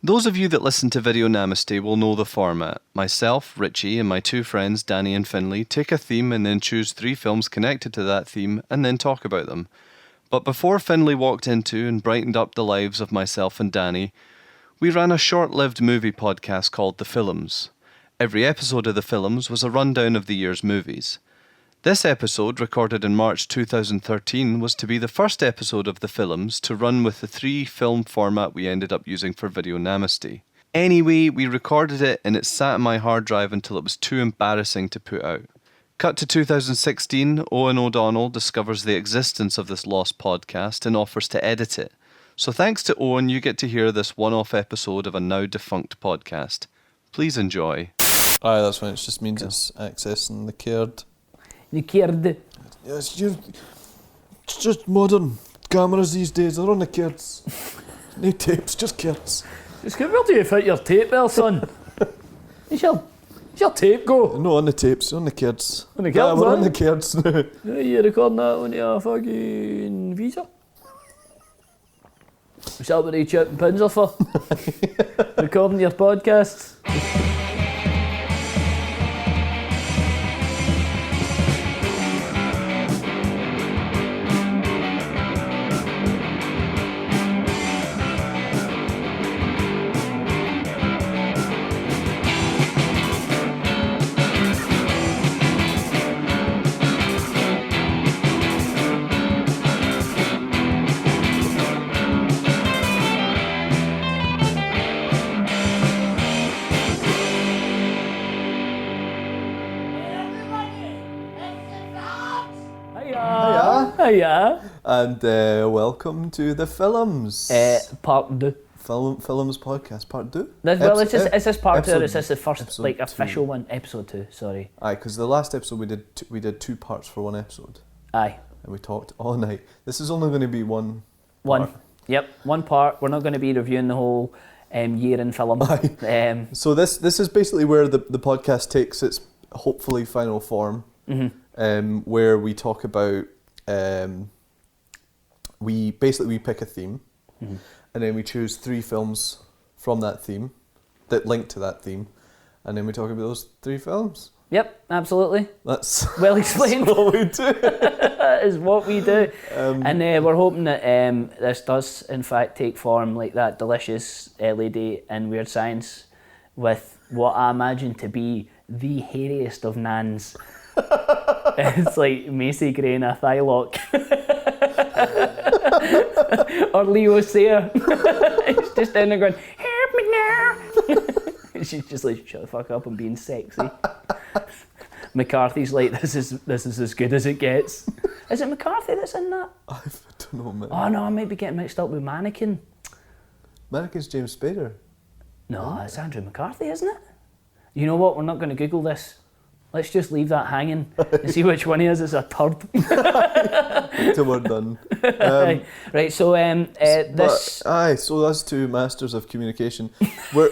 Those of you that listen to Video Namaste will know the format. Myself, Richie, and my two friends, Danny and Finley, take a theme and then choose 3 films connected to that theme and then talk about them. But before Finley walked into and brightened up the lives of myself and Danny, we ran a short-lived movie podcast called The Fillums. Every episode of The Fillums was a rundown of the year's movies. This episode, recorded in March 2013, was to be the first episode of The Fillums to run with the 3-film format we ended up using for Video Namaste. Anyway, we recorded it and it sat on my hard drive until it was too embarrassing to put out. Cut to 2016, Owen O'Donnell discovers the existence of this lost podcast and offers to edit it. So thanks to Owen, you get to hear this one-off episode of a now defunct podcast. Please enjoy. Aye, that's fine. It just means it's accessing the card. The card. Yes, it's just modern cameras these days. They're on the cards. No tapes, just cards. Just where do you fit your tape there, son? Where's your tape go? No, on the tapes, on the cards. On the cards, we're on the cards now. Yeah, you recording that on your fucking Visa? Is that what they chip and pins are for? Recording your podcasts? Yeah. And welcome to the Fillums. Part 2. Fillums podcast, part 2. Is this part 2 or is this the first official 2. one? Episode 2, sorry. Aye, because the last episode we did 2 parts for one episode. Aye. And we talked all night. This is only going to be one part. Yep, one part. We're not going to be reviewing the whole year in film. Aye. So this is basically where the podcast takes its hopefully final form, where we talk about we pick a theme, and then we choose 3 films from that theme that link to that theme, and then we talk about those 3 films. Yep, absolutely. That's well explained. That's what we do. That is what we do. And we're hoping that this does in fact take form like that delicious lady in Weird Science with what I imagine to be the hairiest of nans. It's like Macy Gray in a thigh lock. Or Leo Sayer. He's just down there going, help me now. She's just like, shut the fuck up, I'm being sexy. McCarthy's like, this is as good as it gets. Is it McCarthy that's in that? I don't know, man. Oh no, I might be getting mixed up with Mannequin. Mannequin's James Spader. No, it's Andrew McCarthy, isn't it? You know what, we're not going to Google this. Let's just leave that hanging and see which one he is. It's a turd. Till we're done. Right, so this... So that's 2 masters of communication. We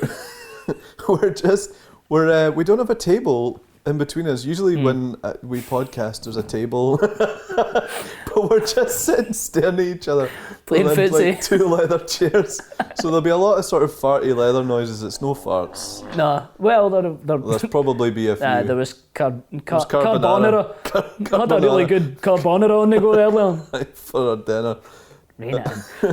don't have a table in between us. Usually when we podcast, there's a table. But we're just sitting staring at each other. Playing footsie. Like 2 leather chairs. So there'll be a lot of sort of farty leather noises. It's no farts. No, well, There's probably be a few. There was carbonara. I had a really good carbonara on the go earlier. For our dinner.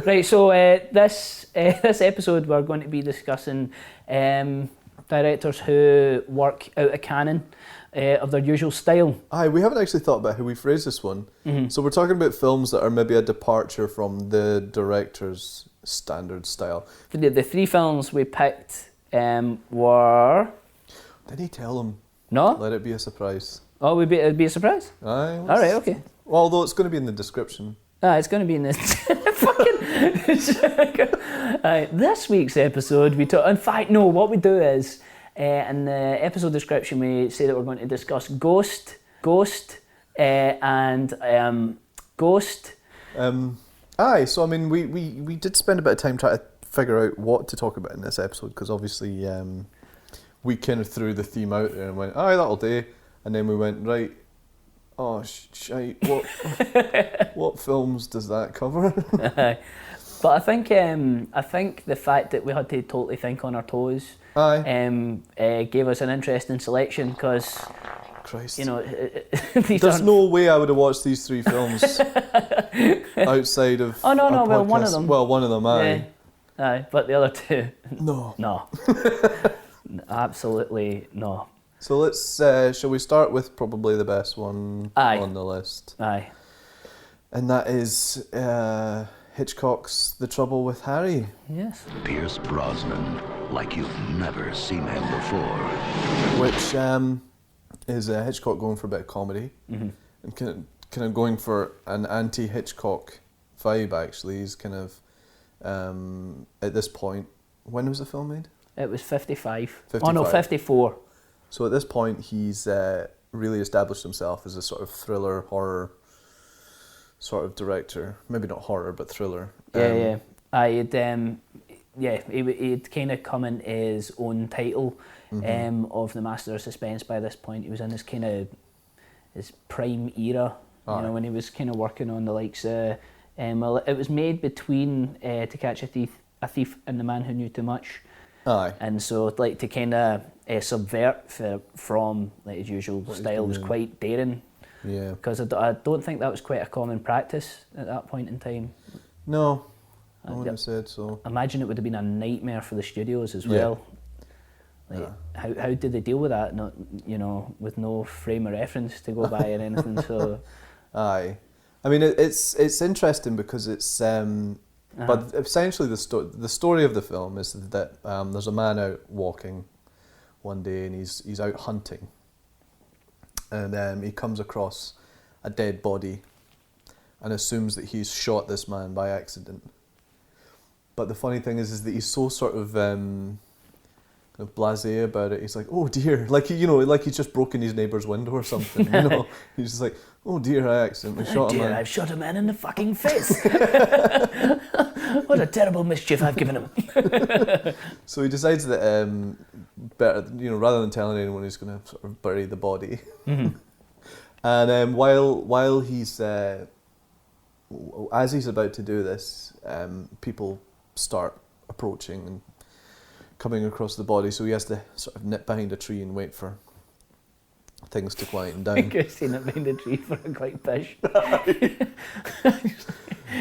Right, so this episode we're going to be discussing directors who work out of canon of their usual style. Aye, we haven't actually thought about how we phrase this one. So we're talking about films that are maybe a departure from the director's standard style. The 3 films we picked were... Did he tell them? No? Let it be a surprise. Oh, it'd be a surprise? Aye. Alright, okay. Well, although it's going to be in the description. It's going to be in this this week's episode we talk. In fact, no. What we do is in the episode description we say that we're going to discuss Ghost, and Ghost. Aye. So I mean, we did spend a bit of time trying to figure out what to talk about in this episode because obviously we kind of threw the theme out there and went, aye, that'll do, and then we went right. Oh shite! What films does that cover? But I think the fact that we had to totally think on our toes gave us an interesting selection because, Christ. you know, there's no way I would have watched these 3 films outside of. Oh no, our well, one of podcast. them. Well, one of them, aye. Yeah. Aye, but the other 2, No. no, absolutely no. So let's. Shall we start with probably the best one on the list? Aye. And that is Hitchcock's The Trouble with Harry. Yes. Pierce Brosnan, like you've never seen him before. Which is Hitchcock going for a bit of comedy and kind of going for an anti-Hitchcock vibe. Actually, he's kind of at this point. When was the film made? It was 55. 55. Oh no, 54. So at this point, he's really established himself as a sort of thriller horror sort of director. Maybe not horror, but thriller. He'd kind of come into his own title of the Master of Suspense by this point. He was in his kind of his prime era, you know, when he was kind of working on the likes of. Well, it was made between To Catch a Thief and The Man Who Knew Too Much. Aye. And so, like, to kind of subvert from like his usual style was quite daring. Yeah. Because I don't think that was quite a common practice at that point in time. No, I wouldn't have said so. Imagine it would have been a nightmare for the studios as well. Like, how did they deal with that? Not, you know, with no frame of reference to go by or anything. So, aye, I mean it's interesting because it's but essentially the story of the film is that there's a man out walking one day and he's out hunting, and he comes across a dead body and assumes that he's shot this man by accident. But the funny thing is that he's so sort of kind of blasé about it. He's like, oh dear, like like he's just broken his neighbour's window or something. You know, he's just like, oh dear, I accidentally shot a man. I've shot a man in the fucking face. What a terrible mischief I've given him. So he decides that better, rather than telling anyone, he's going to sort of bury the body. Mm-hmm. And while he's as he's about to do this, people start approaching and coming across the body, so he has to sort of nip behind a tree and wait for things to quieten down. I could have seen it behind a tree for a quick fish.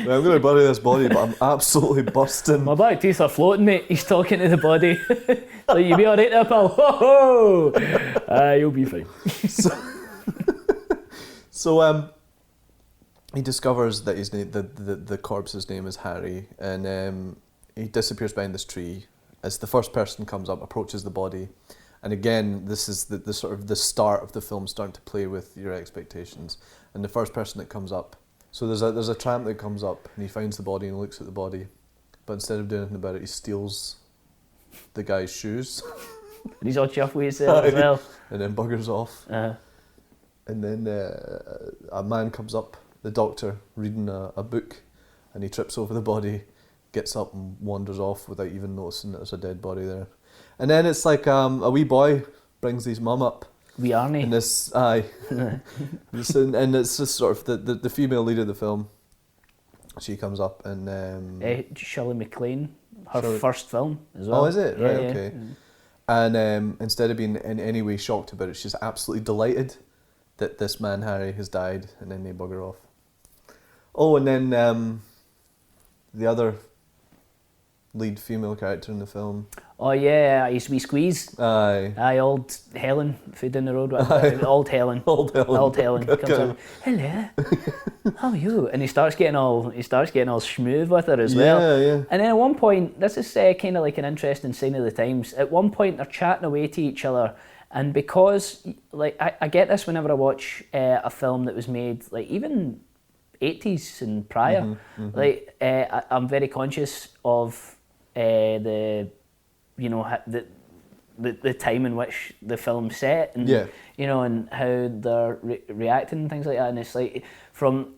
Well, I'm going to bury this body, but I'm absolutely busting. My back teeth are floating, mate. He's talking to the body. So you be alright there, pal? Ho ho! You'll be fine. So he discovers that the corpse's name is Harry, and he disappears behind this tree as the first person comes up, approaches the body. And again, this is the sort of the start of the film starting to play with your expectations. And the first person that comes up, so there's a tramp that comes up and he finds the body and looks at the body, but instead of doing anything about it, he steals the guy's shoes. And he's all chuffed with himself as well. And then buggers off. Uh-huh. And then a man comes up, the doctor, reading a book, and he trips over the body, gets up and wanders off without even noticing that there's a dead body there. And then it's like a wee boy brings his mum up. Wee Arnie. And this, and it's just sort of the female lead of the film. She comes up and... Shirley MacLaine, her first film as well. Oh, is it? Right, okay. Yeah. And instead of being in any way shocked about it, she's absolutely delighted that this man, Harry, has died, and then they bugger off. Oh, and then the other lead female character in the film. Oh yeah, I used to be Squeeze. Aye, old Helen, food in the road. Old Helen. Old Helen comes up. Hello, how are you? And he starts getting all smooth with her as well. Yeah. And then at one point, this is kind of like an interesting sign of the times. At one point, they're chatting away to each other, and because like I get this whenever I watch a film that was made like even 80s and prior, like I'm very conscious of the time in which the film's set, and and how they're reacting and things like that. And it's like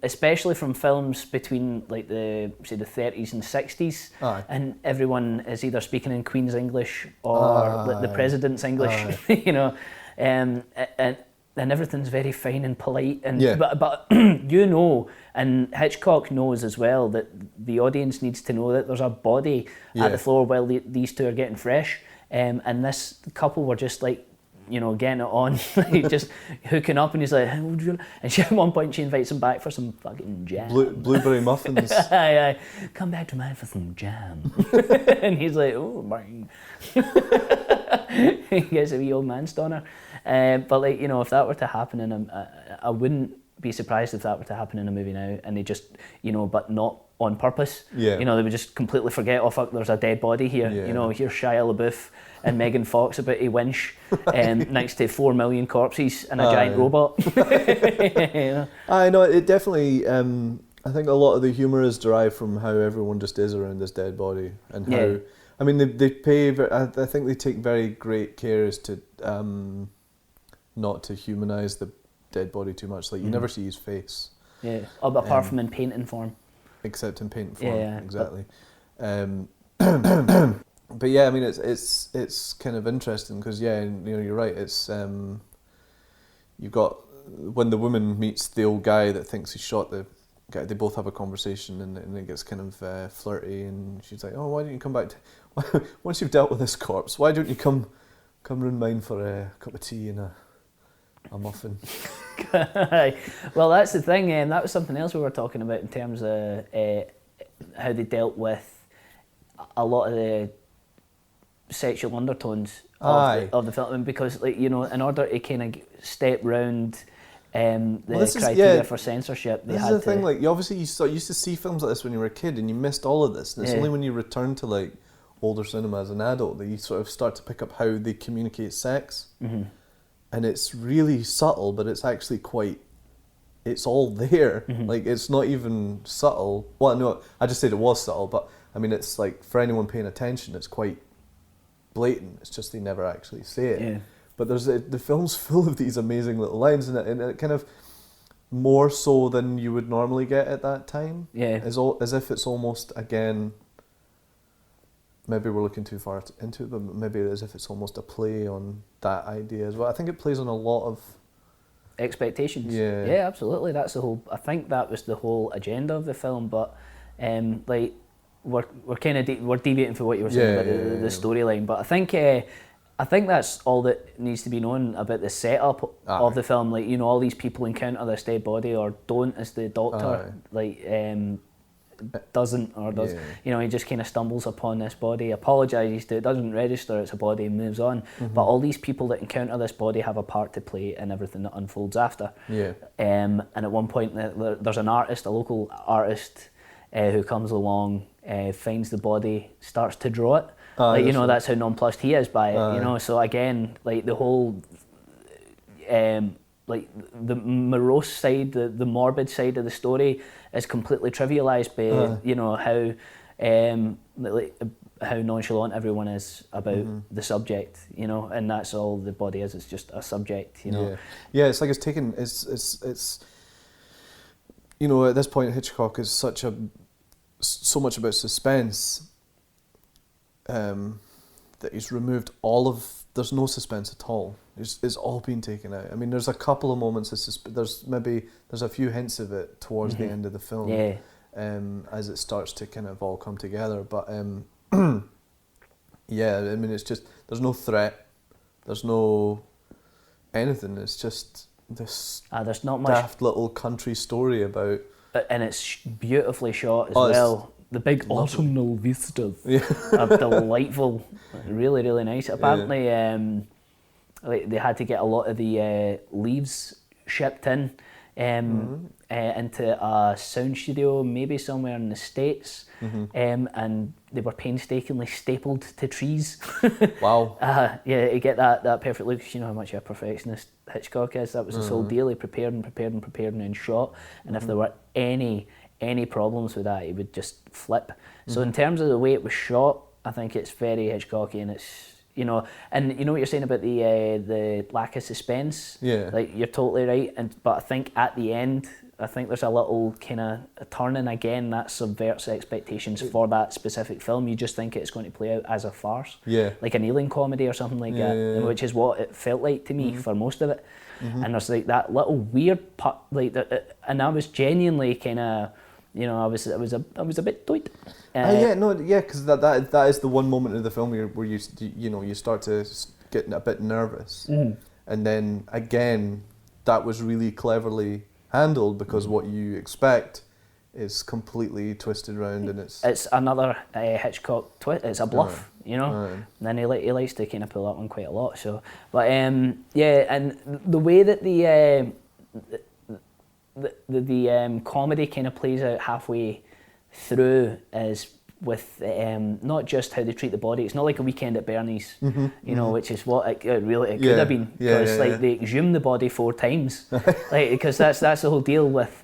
especially from films between like the 30s and 60s, and everyone is either speaking in Queen's English or the President's English, and and everything's very fine and polite, and Yeah. but you know, and Hitchcock knows as well that the audience needs to know that there's a body Yeah. at the floor while these two are getting fresh, and this couple were just like, you know, getting it on, like just hooking up, and he's like, "Hey, would you-" and she, at one point she invites him back for some fucking jam. Blueberry muffins. Aye, come back to mine for some jam. And he's like, oh, bang. He gets a wee old man stoner. But like, you know, if that were to happen in I wouldn't be surprised if that were to happen in a movie now, and they just, you know, but not on purpose. Yeah. You know, they would just completely forget, oh fuck, there's a dead body here. Yeah. You know, here's Shia LaBeouf and Megan Fox about a winch next to 4 million corpses and a giant robot. You know? I know, it definitely, I think a lot of the humour is derived from how everyone just is around this dead body, and how, Yeah. I mean, they pay, I think they take very great care as to not to humanise the dead body too much. Like, you never see his face. Yeah. Apart from in painting form. Except in paint form, Yeah, exactly. But yeah, I mean, it's kind of interesting because, yeah, you know, you're right. It's you've got, when the woman meets the old guy that thinks he shot the guy, they both have a conversation, and it gets kind of flirty, and she's like, "Oh, why don't you come back to once you've dealt with this corpse? Why don't you come round mine for a cup of tea and a muffin?" Well, that's the thing. That was something else we were talking about in terms of how they dealt with a lot of the sexual undertones of the film, because, like, you know, in order to kind of step round the criteria for censorship, they this had is the thing. Like, you obviously used to see films like this when you were a kid, and you missed all of this. And it's only when you return to like older cinema as an adult that you sort of start to pick up how they communicate sex. Mm-hmm. And it's really subtle, but it's actually quite, it's all there. Mm-hmm. Like, it's not even subtle. Well, no, I just said it was subtle, but I mean, it's like, for anyone paying attention, it's quite blatant. It's just they never actually say it. Yeah. But the film's full of these amazing little lines, and it kind of, more so than you would normally get at that time. Yeah. As if it's almost, again, maybe we're looking too far into it, but maybe as if it's almost a play on that idea as well. I think it plays on a lot of expectations. Yeah. Yeah, absolutely. That's the whole. I think that was the whole agenda of the film. But like, we're kind of we're deviating from what you were saying about the storyline. But I think that's all that needs to be known about the setup of the film. Like, you know, all these people encounter this dead body, or don't, as the doctor doesn't, or does. You know, he just kind of stumbles upon this body, apologises to it, doesn't register it's a body, and moves on. Mm-hmm. But all these people that encounter this body have a part to play in everything that unfolds after. Yeah. And at one point, there's an artist, a local artist, who comes along, finds the body, starts to draw it. Like, you know, that's how nonplussed he is by it. You know, so again, like, the whole, like, the morose side, the morbid side of the story is completely trivialised by you know, how nonchalant everyone is about the subject, you know, and that's all the body is. It's just a subject, you know. Yeah, it's like it's taken. It's you know, at this point, Hitchcock is so much about suspense that he's removed all of. There's no suspense at all. It's all been taken out. I mean, there's a couple of moments of there's a few hints of it towards the end of the film. Yeah. As it starts to kind of all come together, but yeah, I mean, it's just, there's no threat, there's no anything. It's just this there's not much daft little country story about, and it's beautifully shot as well. The big autumnal vistas are delightful, really, really nice. Apparently, like, they had to get a lot of the leaves shipped in into a sound studio, maybe somewhere in the States, and they were painstakingly stapled to trees. Wow. Yeah, to get that perfect look. You know how much of a perfectionist Hitchcock is. That was his whole deal. He prepared and then shot, and if there were any problems with that, he would just flip. So in terms of the way it was shot, I think it's very Hitchcockian. It's, you know, and you know what you're saying about the lack of suspense. Yeah. Like, you're totally right. But I think at the end, I think there's a little kind of turning again that subverts expectations for that specific film. You just think it's going to play out as a farce, like an alien comedy or something like that, which is what it felt like to me for most of it. And there's like that little weird part, like that, and I was genuinely kind of, you know, I was a bit doit. Because that is the one moment of the film where you start to get a bit nervous, and then again, that was really cleverly handled because what you expect is completely twisted around, and it's another Hitchcock twist. It's a bluff, you know. And then he likes to kind of pull that one quite a lot. So, but and the way that the comedy kind of plays out halfway through is with not just how they treat the body. It's not like A Weekend at Bernie's, you know, which is what it could have been, because they exhume the body 4 times, like, because that's the whole deal with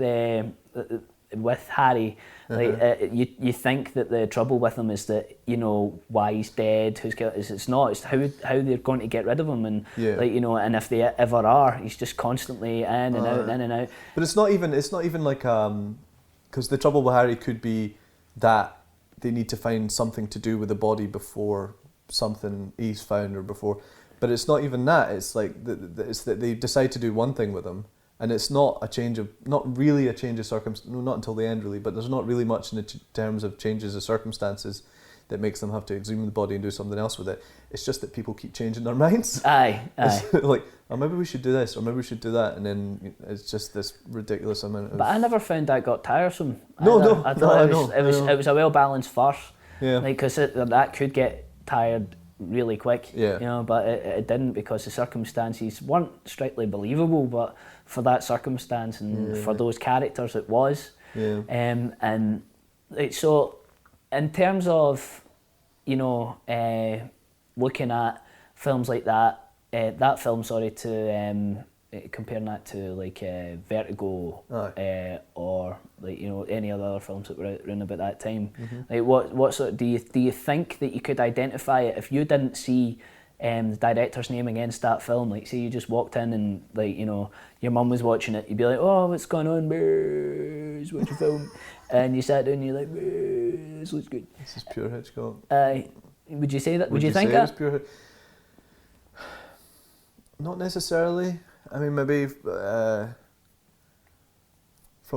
Harry. Like you think that the trouble with him is that, you know, why he's dead, who's killed. It's not. It's how they're going to get rid of him, and like, you know, and if they ever are, he's just constantly in and out and in and out. But it's not even like because the trouble with Harry could be that they need to find something to do with the body before something is found or before, but it's not even that. It's like it's that they decide to do one thing with him, and it's not really a change of circumstance. No, not until the end really, but there's not really much in terms of changes of circumstances that makes them have to exhume the body and do something else with it. It's just that people keep changing their minds. Aye. It's like, oh, maybe we should do this, or maybe we should do that, and then it's just this ridiculous amount of... But I never found that got tiresome. No. I thought it was a well balanced farce. Yeah. Like, because that could get tired really quick. Yeah. You know, but it didn't, because the circumstances weren't strictly believable, but for that circumstance and for those characters, it was. Yeah. And like, so, in terms of, you know, looking at films like that film, comparing that to like Vertigo, or like, you know, any other films that were out around about that time. Like, what sort of, do you think that you could identify it if you didn't see the director's name against that film? Like, say you just walked in and, like, you know, your mum was watching it, you'd be like, oh, what's going on, Bears? What's your film? And you sat down and you're like, this looks good. This is pure Hitchcock. Would you say that? Would you say think it was that? pure? Not necessarily. I mean, maybe from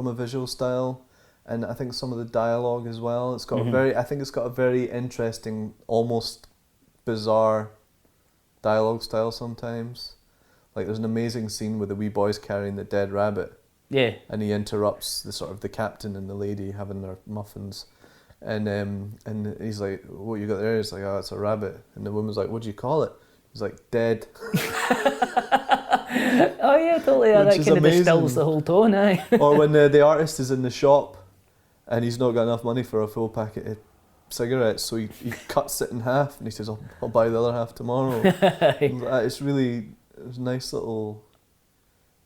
a visual style, and I think some of the dialogue as well. It's got a very interesting, almost bizarre dialogue style sometimes. Like, there's an amazing scene with the wee boys carrying the dead rabbit. Yeah. And he interrupts the captain and the lady having their muffins, and he's like, "What you got there?" He's like, "Oh, it's a rabbit." And the woman's like, "What do you call it?" He's like, "Dead." Oh yeah, totally. That kind of distills the whole tone, aye. Or when the artist is in the shop and he's not got enough money for a full packet of cigarettes, so he cuts it in half and he says, I'll buy the other half tomorrow. It's nice little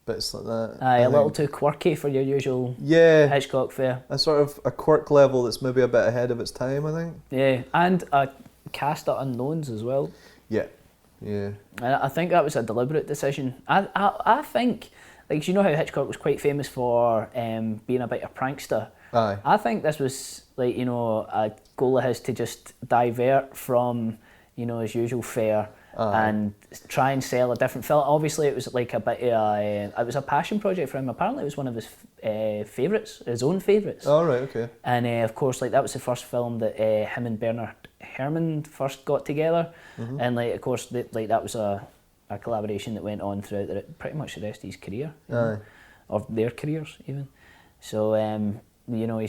bits like that. Aye, a little too quirky for your usual Hitchcock fare. A sort of a quirk level that's maybe a bit ahead of its time, I think. Yeah, and a cast of unknowns as well. Yeah. Yeah. I think that was a deliberate decision. I think, like, you know how Hitchcock was quite famous for being a bit of a prankster? Aye. I think this was, like, you know, a goal of his to just divert from, you know, his usual fare. And try and sell a different film. Obviously, it was like a bit of it was a passion project for him. Apparently, it was one of his favourites, his own favourites. Oh, right, okay. And of course, like, that was the first film that him and Bernard Herrmann first got together. And, like, of course, that was a collaboration that went on throughout pretty much the rest of his career, or their careers even. So, you know, I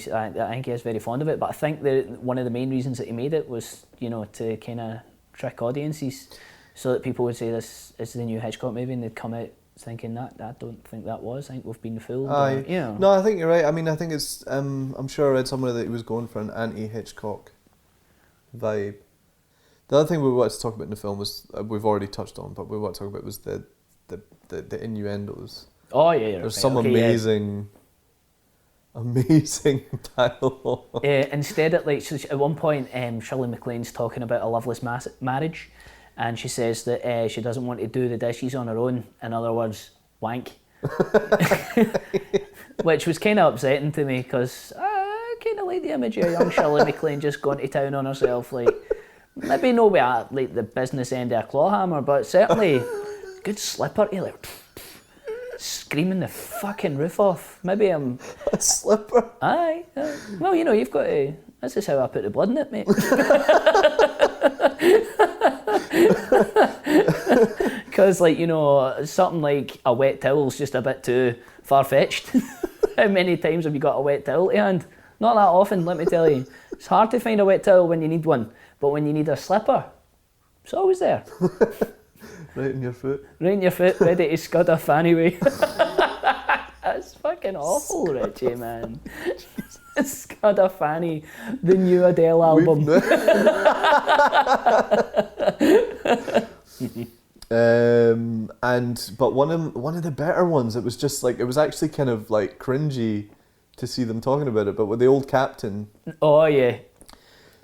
think he is very fond of it. But I think one of the main reasons that he made it was, you know, to kind of trick audiences, so that people would say this is the new Hitchcock movie, and they'd come out thinking that. I don't think that was. I think we've been fooled. You know. No, I think you're right. I mean, I think it's. I'm sure I read somewhere that he was going for an anti-Hitchcock vibe. The other thing we wanted to talk about in the film was we've already touched on, but we want to talk about was the innuendos. Oh yeah, there's some amazing dialogue. Instead, at one point, Shirley MacLaine's talking about a loveless marriage, and she says that she doesn't want to do the dishes on her own. In other words, wank. which was kind of upsetting to me because I kind of like the image of a young Shirley MacLaine just going to town on herself, like maybe no way at like the business end of a claw hammer, but certainly good slipper to like screaming the fucking roof off. Maybe I'm a slipper. Aye. Well, you know, you've got to. This is how I put the blood in it, mate. Because, like, you know, something like a wet towel's just a bit too far-fetched. How many times have you got a wet towel to hand? Not that often, let me tell you. It's hard to find a wet towel when you need one, but when you need a slipper, it's always there. Right in your foot. Right in your foot, ready to scud a fanny way. That's fucking awful, Richie, man. Scud a Fanny, the new Adele album. But one of the better ones, it was just like, it was actually kind of like cringy to see them talking about it, but with the old captain. Oh yeah.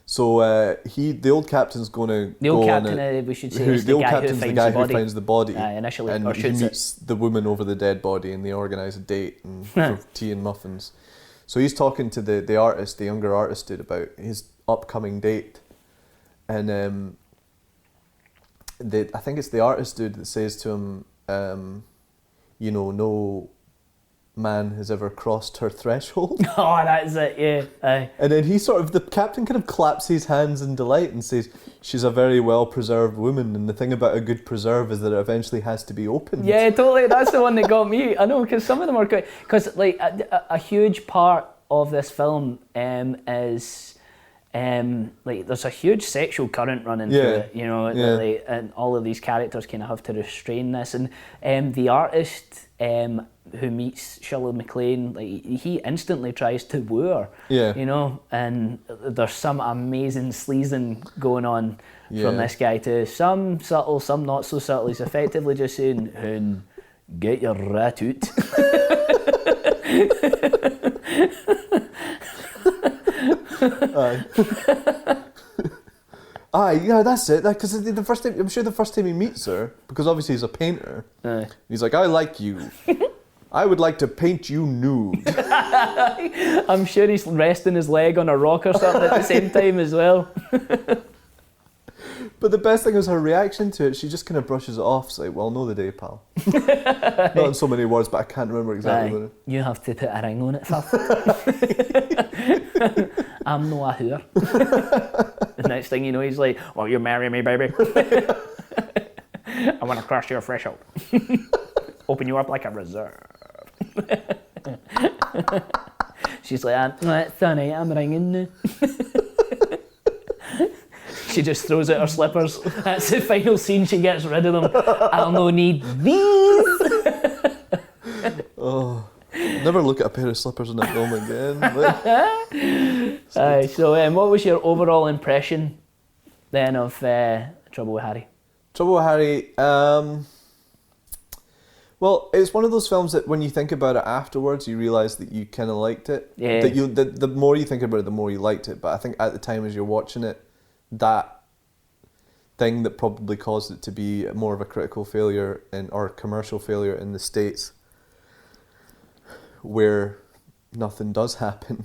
So the old captain's going to the old captain, we should say, is the old guy captain's the guy who finds the body. Initially, and he meets the woman over the dead body, and they organise a date and for tea and muffins. So he's talking to the artist, the younger artist dude, about his upcoming date, and I think it's the artist dude that says to him, you know, no man has ever crossed her threshold. Oh, that's it, yeah. Aye. And then the captain kind of claps his hands in delight and says, she's a very well preserved woman, and the thing about a good preserve is that it eventually has to be opened. Yeah, totally. That's the one that got me. I know, because some of them are quite, because like a huge part of this film is like there's a huge sexual current running through it, you know, like, and all of these characters kind of have to restrain this, and the artist who meets Shirley MacLaine, like he instantly tries to woo her, you know, and there's some amazing sleazing going on from this guy too. Some subtle, some not so subtle. He's effectively just saying, "Hun, get your rat out." Aye, yeah, that's it. Because the first time, I'm sure the first time he meets her, because obviously he's a painter, he's like, "I like you. I would like to paint you nude." I'm sure he's resting his leg on a rock or something at the same time as well. But the best thing was her reaction to it. She just kind of brushes it off. It's like, "Well, know the day, pal." Not in so many words, but I can't remember exactly what it. You have to put a ring on it, Phil. I'm no a whore. The next thing you know, he's like, "Well, you marry me, baby. I want to cross your threshold. Open you up like a reserve." She's like, "That's funny, I'm ringing now." She just throws out her slippers. That's the final scene, she gets rid of them. I'll no need these. Oh, never look at a pair of slippers in a film again. So what was your overall impression then of Trouble with Harry? Trouble with Harry, well, it's one of those films that when you think about it afterwards, you realise that you kind of liked it. Yeah. That the more you think about it, the more you liked it. But I think at the time as you're watching it, that thing that probably caused it to be more of a critical failure or commercial failure in the States, where nothing does happen.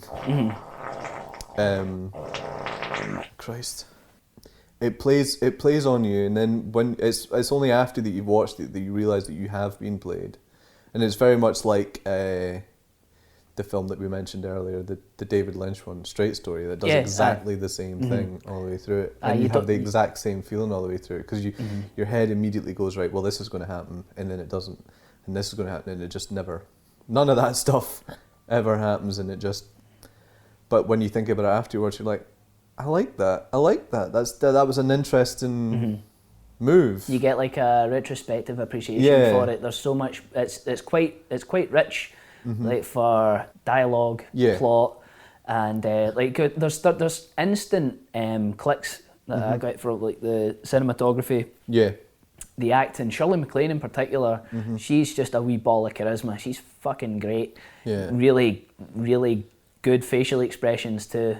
Christ. It plays on you, and then when it's only after that you've watched it that you realise that you have been played, and it's very much like the film that we mentioned earlier, the David Lynch one, Straight Story, that does exactly the same thing all the way through it, and you have the exact same feeling all the way through it, because your head immediately goes, right, well, this is going to happen, and then it doesn't, and this is going to happen, and it just never, none of that stuff ever happens, and it just, but when you think about it afterwards, you're like, I like that. That was an interesting move. You get like a retrospective appreciation for it. There's so much. It's quite rich, like for dialogue, plot, and like there's instant clicks that I got for like the cinematography. Yeah. The acting, Shirley MacLaine in particular, she's just a wee ball of charisma. She's fucking great. Yeah. Really, really good facial expressions too.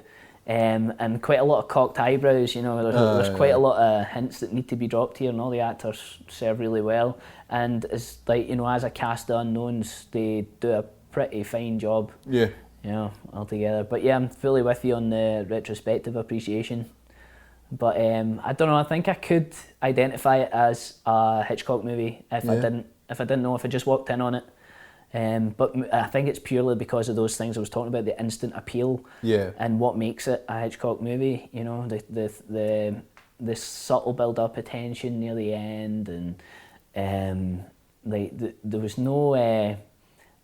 And quite a lot of cocked eyebrows, you know, there's quite a lot of hints that need to be dropped here, and all the actors serve really well. And it's like, you know, as a cast of unknowns, they do a pretty fine job. Yeah. You know, altogether. But yeah, I'm fully with you on the retrospective appreciation. But I don't know. I think I could identify it as a Hitchcock movie if I didn't know, if I just walked in on it. But I think it's purely because of those things I was talking about, the instant appeal, and what makes it a Hitchcock movie. You know, the subtle build up of tension near the end, and there was no.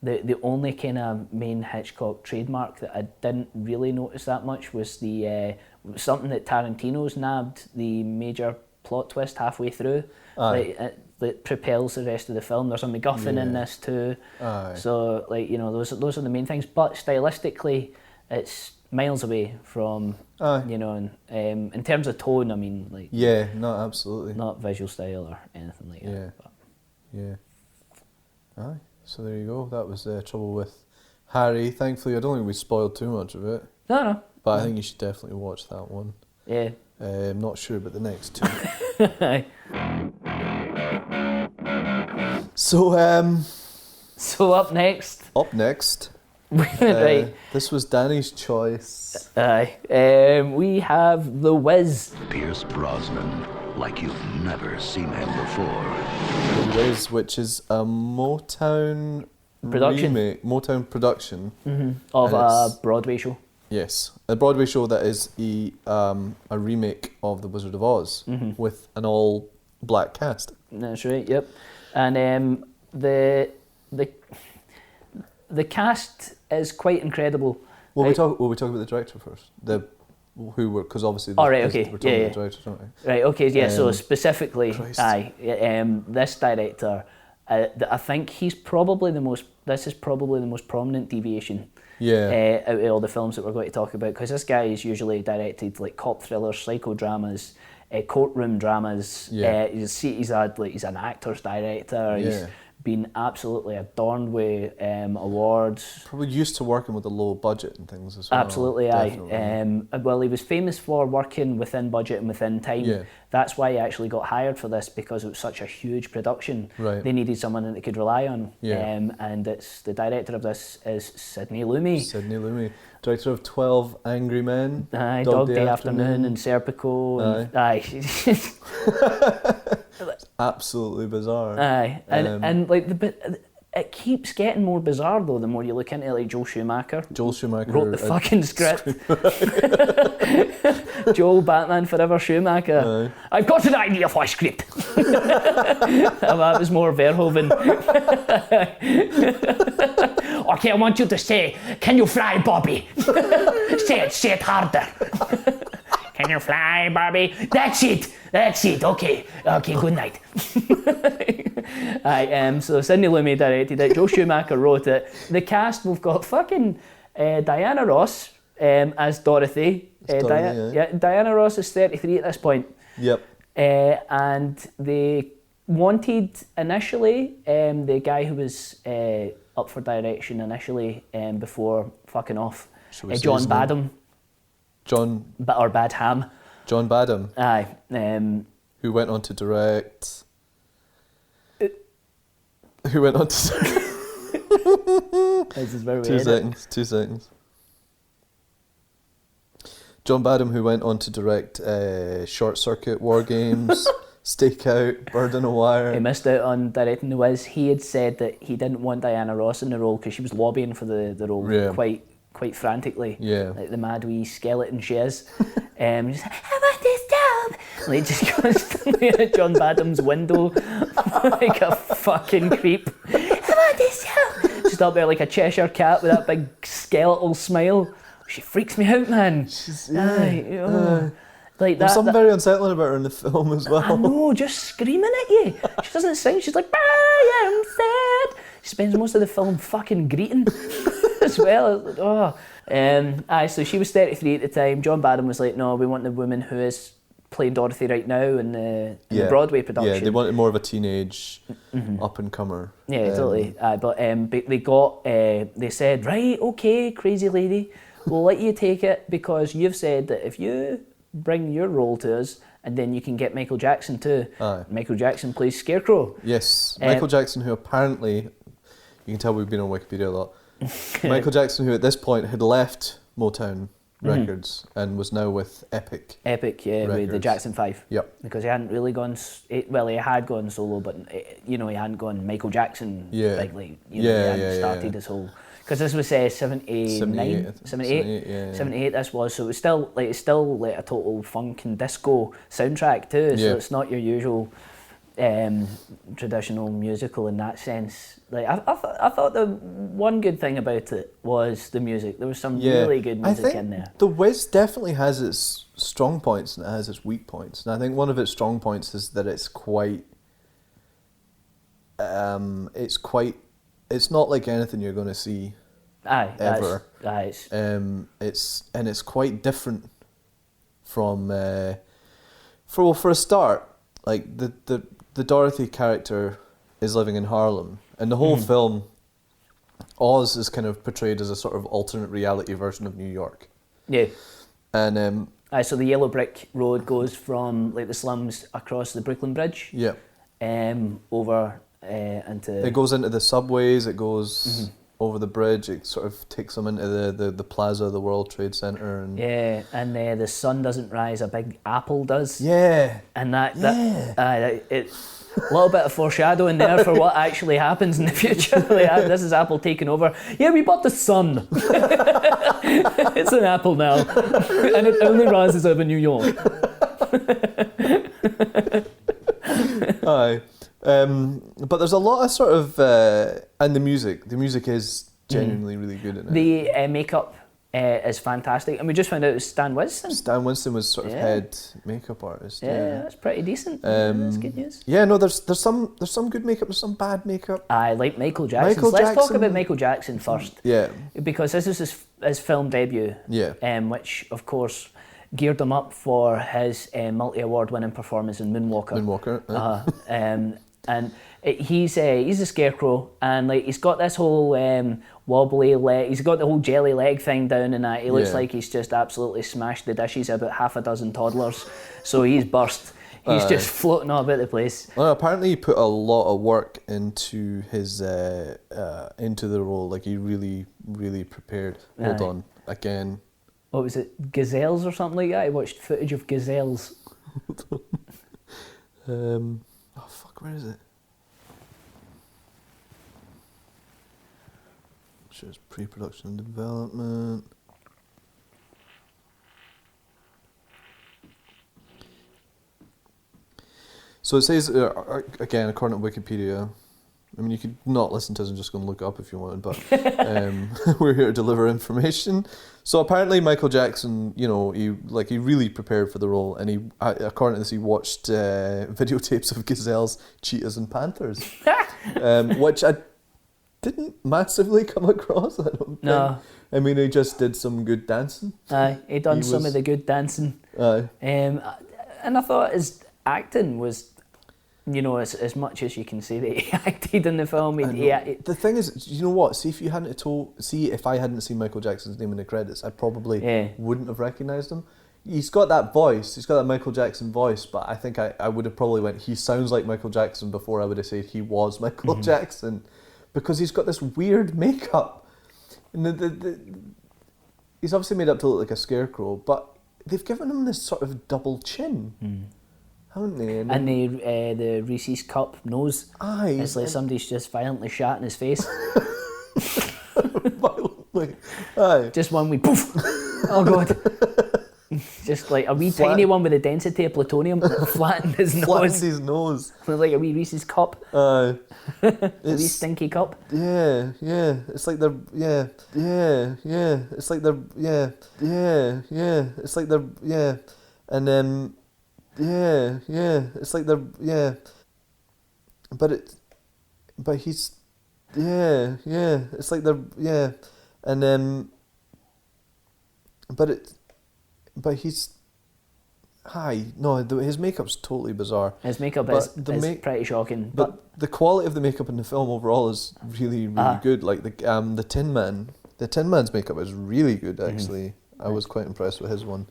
The only kind of main Hitchcock trademark that I didn't really notice that much was the something that Tarantino's nabbed, the major plot twist halfway through. That propels the rest of the film. There's a MacGuffin in this too. So those are the main things. But stylistically, it's miles away from in terms of tone. I mean, no, absolutely, not visual style or anything like that. But. Aye. So there you go. That was Trouble with Harry. Thankfully, I don't think we spoiled too much of it. No. But I think you should definitely watch that one. Yeah. I'm not sure about the next two. So up next. Right. This was Danny's choice. We have The Wiz. Pierce Brosnan, like you've never seen him before. The Wiz, which is a Motown production. Motown production of a Broadway show. Yes, a Broadway show that is a remake of The Wizard of Oz with an all black cast. That's right. Yep, and the cast is quite incredible. Will we talk about the director first? Because obviously right, we're okay. talking about the director, don't we? Right, okay, yeah. So specifically, Christ. this director, I think he's probably the most. This is probably the most prominent deviation. Out of all the films that we're going to talk about, because this guy is usually directed like cop thrillers, psychodramas, courtroom dramas. He's an actor's director. He's been absolutely adorned with awards. Probably used to working with a low budget and things as well. Absolutely, aye. Well, he was famous for working within budget and within time. Yeah. That's why he actually got hired for this, because it was such a huge production. Right. They needed someone that they could rely on. Yeah. And it's the director of this is Sidney Lumet. Director of 12 Angry Men. Aye, Dog Day Afternoon and Serpico. It's absolutely bizarre. Aye, and like it keeps getting more bizarre though the more you look into it. Like Joel Schumacher wrote the fucking script. Joel Batman Forever Schumacher. I've got an idea for a script. That was more Verhoeven. Okay, I want you to say, "Can you fly, Bobby?" Say it harder. Can you fly, Barbie? That's it. Okay, good night. So Sidney Lumet directed it. Joe Schumacher wrote it. The cast, we've got fucking Diana Ross as Dorothy. Diana Ross is 33 at this point. Yep. And they wanted initially the guy who was up for direction initially before fucking off, John Badham. Or Badham. John Badham. Aye. Who went on to direct... This is very weird. 2 seconds. John Badham, who went on to direct Short Circuit, War Games, Stakeout, Bird on a Wire. He missed out on directing The Wiz. He had said that he didn't want Diana Ross in the role because she was lobbying for the role quite frantically. Yeah. Like the mad wee skeleton she is. Just, I want this job! Like just constantly at John Badham's window like a fucking creep. I want this job! She's up there like a Cheshire cat with that big skeletal smile. She freaks me out, man. Like There's something very unsettling about her in the film as well. I know, just screaming at you. She doesn't sing, she's like, I am sad. She spends most of the film fucking greeting as well. So she was 33 at the time. John Badham was like, no, we want the woman who is playing Dorothy right now in the Broadway production. Yeah, they wanted more of a teenage up-and-comer. Yeah, totally. But they said, right, okay, crazy lady, we'll let you take it because you've said that if you bring your role to us and then you can get Michael Jackson too. Michael Jackson plays Scarecrow. Yes, Michael Jackson, who apparently, you can tell we've been on Wikipedia a lot, Michael Jackson, who at this point had left Motown Records and was now with Epic. Epic, yeah, with the Records. Jackson 5. Yep. Because he hadn't really gone, he had gone solo, but he hadn't gone Michael Jackson, Yeah. he hadn't started his whole. Because this was 78, 78 this was, so it's still like a total funk and disco soundtrack too, so it's not your usual traditional musical in that sense. Like I thought the one good thing about it was the music. There was some really good music in there. The Wiz definitely has its strong points and it has its weak points. And I think one of its strong points is that it's not like anything you're going to see ever. It's quite different from for a start, like the Dorothy character is living in Harlem, and the whole film, Oz is kind of portrayed as a sort of alternate reality version of New York. Yeah. And so the yellow brick road goes from like the slums across the Brooklyn Bridge. Yeah. Over into. It goes into the subways. It goes over the bridge. It sort of takes them into the plaza, the World Trade Center, and the sun doesn't rise. A big apple does. Yeah. And it's a little bit of foreshadowing there for what actually happens in the future. This is Apple taking over. Yeah, we bought the sun. It's an Apple now, and it only rises over New York. Aye. But there's a lot of sort of and the music is genuinely really good in it. The makeup is fantastic, and we just found out it was Stan Winston. Stan Winston was sort of head makeup artist. Yeah, that's pretty decent. That's good news. Yeah, no, there's some good makeup, there's some bad makeup. I like Michael Jackson. Let's talk about Michael Jackson first. Yeah. Because this is his film debut. Yeah. Which of course geared him up for his multi-award winning performance in Moonwalker. And he's a scarecrow, and like he's got this whole wobbly leg. He's got the whole jelly leg thing down, and that he looks like he's just absolutely smashed the dishes about half a dozen toddlers. So he's burst. He's just floating all about the place. Well, apparently he put a lot of work into his into the role. Like he really, really prepared. Hold on, again. What was it? Gazelles or something like that? I watched footage of gazelles. Oh fuck, where is it? Shows pre-production and development. So it says, again, according to Wikipedia, I mean, you could not listen to us and just go and look it up if you wanted, but we're here to deliver information. So apparently Michael Jackson, he really prepared for the role, and he, according to this, he watched videotapes of gazelles, cheetahs and panthers, which I didn't massively come across, I don't think. No. I mean, he just did some good dancing. Aye, he done some of the good dancing. Aye. And I thought his acting was, as much as you can say that he acted in the film. The thing is, you know what? See, if I hadn't seen Michael Jackson's name in the credits, I probably wouldn't have recognised him. He's got that voice. He's got that Michael Jackson voice, but I think I would have probably went, he sounds like Michael Jackson before I would have said he was Michael Jackson, because he's got this weird makeup. And he's obviously made up to look like a scarecrow, but they've given him this sort of double chin. Haven't they? And the Reese's cup nose. Aye. It's like somebody's just violently shat in his face. Violently. Aye. Just one wee poof. Oh God. Just like a wee tiny one with a density of plutonium that flattened his nose. Flattened his nose. It was like a wee Reese's cup. Aye. A wee stinky cup. Yeah. It's like they're, It's like they're, It's like they're, And then, It's like they're, But he's, It's like they're, And then, But he's, his makeup's totally bizarre. His makeup is pretty shocking. But the quality of the makeup in the film overall is really, really good. Like the Tin Man's makeup is really good actually. I was quite impressed with his one.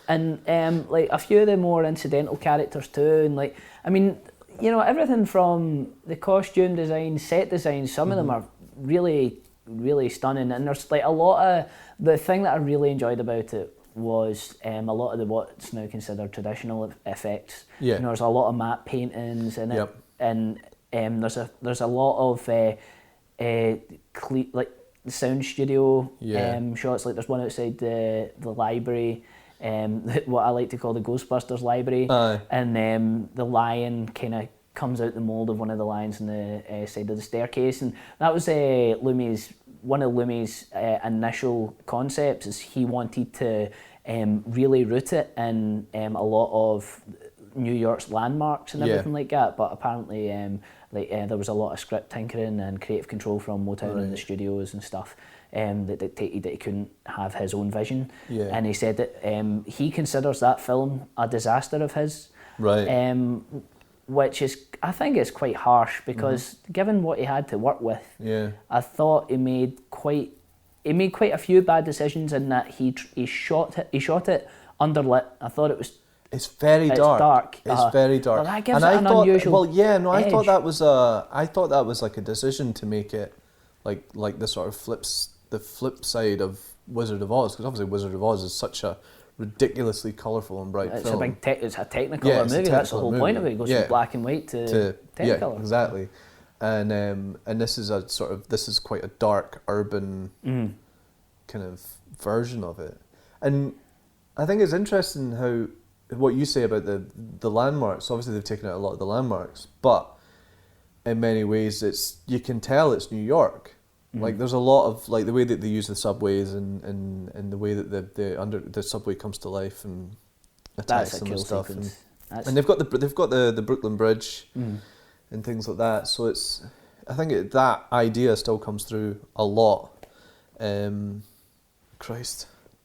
And like a few of the more incidental characters too, and like, I mean, everything from the costume design, set design, some of them are really really stunning. And there's like a lot of the thing that I really enjoyed about it was a lot of the what's now considered traditional effects. Yeah. You know, there's a lot of matte paintings in it, Yep. and there's a lot of like sound studio shots. Like there's one outside the library, what I like to call the Ghostbusters library, and the lion kind of comes out the mold of one of the lions on the side of the staircase, and that was one of Lumet's initial concepts. Is he wanted to really root it in a lot of New York's landmarks and everything like that, but apparently there was a lot of script tinkering and creative control from Motown and the studios and stuff that dictated that he couldn't have his own vision. And he said that he considers that film a disaster of his, which is, I think, is quite harsh because given what he had to work with, I thought he made quite a few bad decisions in that he shot it underlit. I thought it was. It's very dark. It's very dark. But that gives it an unusual. Well, yeah, no, edge. I thought that was like a decision to make it like the sort of the flip side of Wizard of Oz, because obviously Wizard of Oz is such a ridiculously colourful and bright film. It's a technicolor movie. That's the whole point of it. It goes from black and white to technicolor. Yeah, exactly. And this is quite a dark urban kind of version of it. And I think it's interesting how what you say about the landmarks. Obviously they've taken out a lot of the landmarks, but in many ways you can tell it's New York. Like there's a lot of like the way that they use the subways and the way that the subway comes to life and attacks them and stuff. And they've got the Brooklyn Bridge and things like that. So I think that idea still comes through a lot.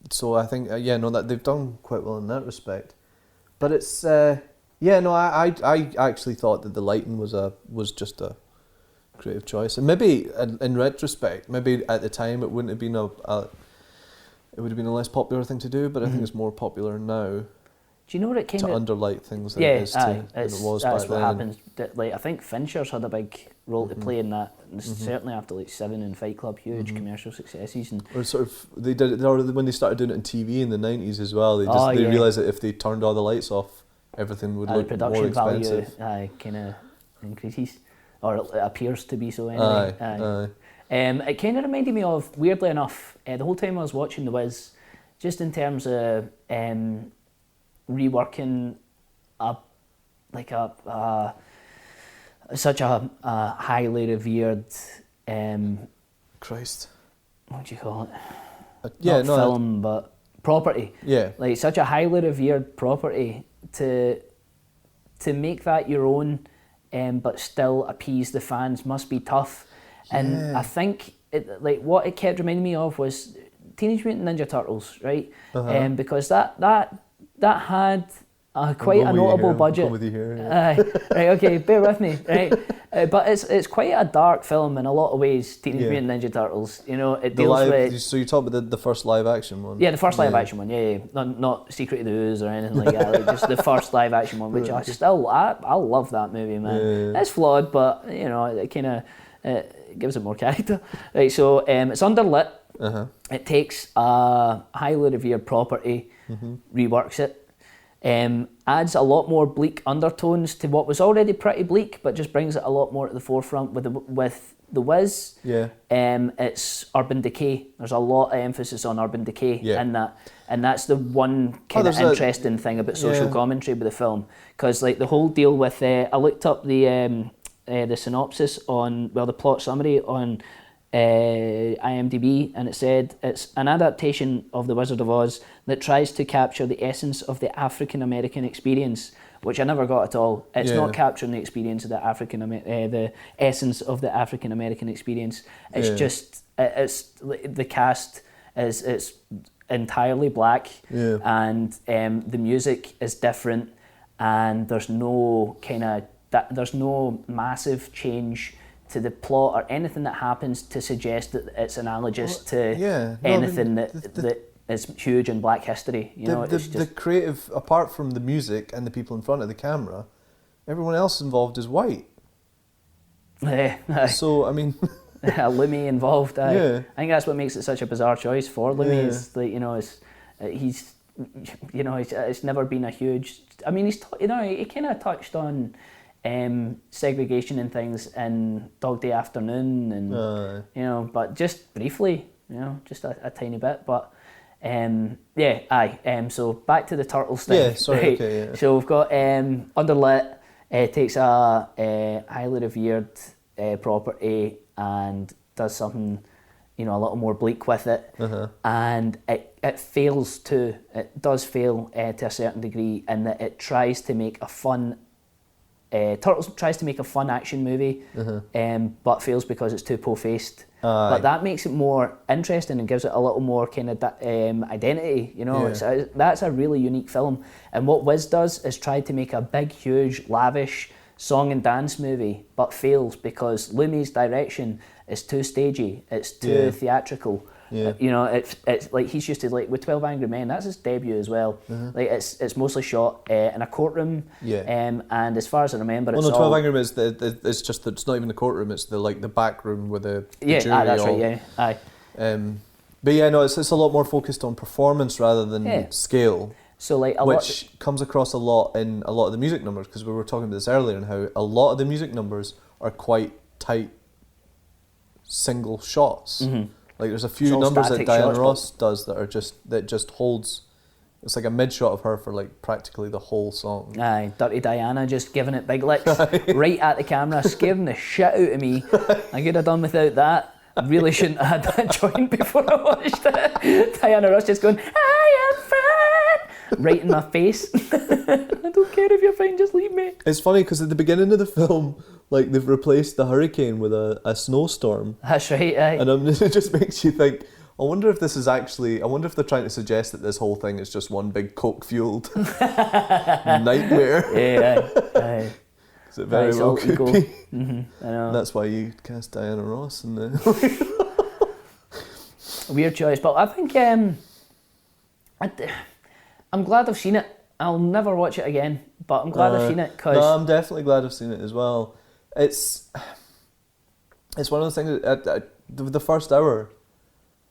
So I think that they've done quite well in that respect. But it's I actually thought that the lighting was just a creative choice, and maybe in retrospect, maybe at the time it wouldn't have been it would have been a less popular thing to do. But I think it's more popular now. Do you know what it came to underlight things than it is than it was back then. That's what happens. Like I think Fincher's had a big role to play in that, and certainly after like Seven and Fight Club, huge commercial successes. And or sort of they did it, or when they started doing it on TV in the 90s as well. They realised that if they turned all the lights off, everything would look more expensive. The production value kind of increases, or it appears to be so anyway. It kind of reminded me of, weirdly enough, the whole time I was watching The Wiz, just in terms of reworking such a highly revered what do you call it? Film, but property. Yeah. Like such a highly revered property to make that your own, but still appease the fans must be tough. And I think what it kept reminding me of was Teenage Mutant Ninja Turtles, right? Because that had quite a notable budget. I'm with you here. Right, okay, bear with me, right? But it's quite a dark film in a lot of ways. Teenage Mutant Ninja Turtles, you know, it deals with. So you talk about the first live action one. Yeah, the first live action one. Yeah. Not Secret of the Ooze or anything like that. Like just the first live action one, which I love that movie, man. It's flawed, but you know, it kind of gives it more character. Right, so it's underlit. It takes a highly revered property, reworks it. Adds a lot more bleak undertones to what was already pretty bleak, but just brings it a lot more to the forefront with the Wiz. It's urban decay. There's a lot of emphasis on urban decay in that, and that's the one kind of interesting thing about social commentary with the film, because like the whole deal with I looked up the synopsis on the plot summary on IMDb, and it said it's an adaptation of The Wizard of Oz that tries to capture the essence of the African American experience, which I never got at all. It's not capturing the experience of the the essence of the African American experience. It's just the cast is entirely black, and the music is different, and there's no massive change to the plot or anything that happens to suggest that it's analogous to anything that is huge in Black history. You know, it's just the creative, apart from the music and the people in front of the camera, everyone else involved is white. So I mean, Lumet involved. Yeah. I think that's what makes it such a bizarre choice for Lumet. Yeah. Is like, he's it's never been a huge. I mean, he kind of touched on segregation and things in Dog Day Afternoon, and but just briefly, just a tiny bit. But so back to the turtles thing. Yeah, sorry. Right? Okay, yeah. So we've got Underlit. Takes a highly revered property and does something, a little more bleak with it, and it fails too. It does fail to a certain degree in that it tries to make a fun. Turtles tries to make a fun action movie, but fails because it's too po-faced. But that makes it more interesting and gives it a little more kind of identity. That's a really unique film. And what Wiz does is try to make a big, huge, lavish song and dance movie, but fails because Lumet's direction is too stagey. It's too theatrical. Yeah. It's like he's used to, like with 12 Angry Men. That's his debut as well. Like it's mostly shot in a courtroom. Yeah. And as far as I remember, Well, it's no, 12 all... Angry Men, it's just that it's not even the courtroom, it's the back room with the Yeah, jury. that's right, yeah. Aye. But yeah, no, it's a lot more focused on performance rather than scale. So like which comes across a lot in a lot of the music numbers, because we were talking about this earlier, and how a lot of the music numbers are quite tight single shots. Like there's a few numbers that Diana Ross does that just holds. It's like a mid shot of her for like practically the whole song. Aye, Dirty Diana just giving it big licks right at the camera, scaring the shit out of me. I could have done without that. I really shouldn't have had that joint before I watched it. Diana Ross just going, I am fine, right in my face. I don't care if you're fine, just leave me. It's funny because at the beginning of the film, like they've replaced the hurricane with a snowstorm. That's right, aye. And it just makes you think, I wonder if they're trying to suggest that this whole thing is just one big coke-fueled nightmare. Yeah, aye. So it very well could be. I know. And that's why you cast Diana Ross in the... Weird choice, but I think I'm glad I've seen it. I'll never watch it again, but I'm glad I've seen it because... No, I'm definitely glad I've seen it as well. It's one of the things the first hour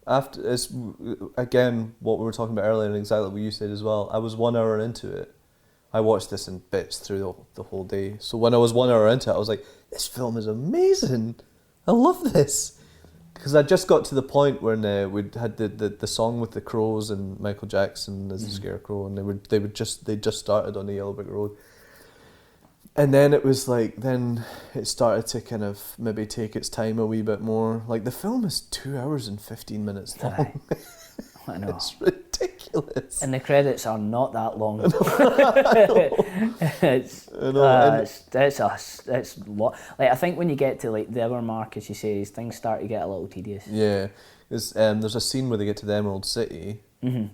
after is again what we were talking about earlier and exactly what you said as well. I was 1 hour into it. I watched this in bits through the whole day. So when I was 1 hour into it, I was like, this film is amazing. I love this. Because I just got to the point when we'd had the song with the crows and Michael Jackson as the scarecrow, and they just started on the Yellow Brick Road. And then it was like, then it started to kind of maybe take its time a wee bit more. Like the film is 2 hours and 15 minutes long. I know. It's ridiculous. And the credits are not that long. It's like I think when you get to like the hour mark, as you say, things start to get a little tedious. Yeah, there's a scene where they get to the Emerald City, and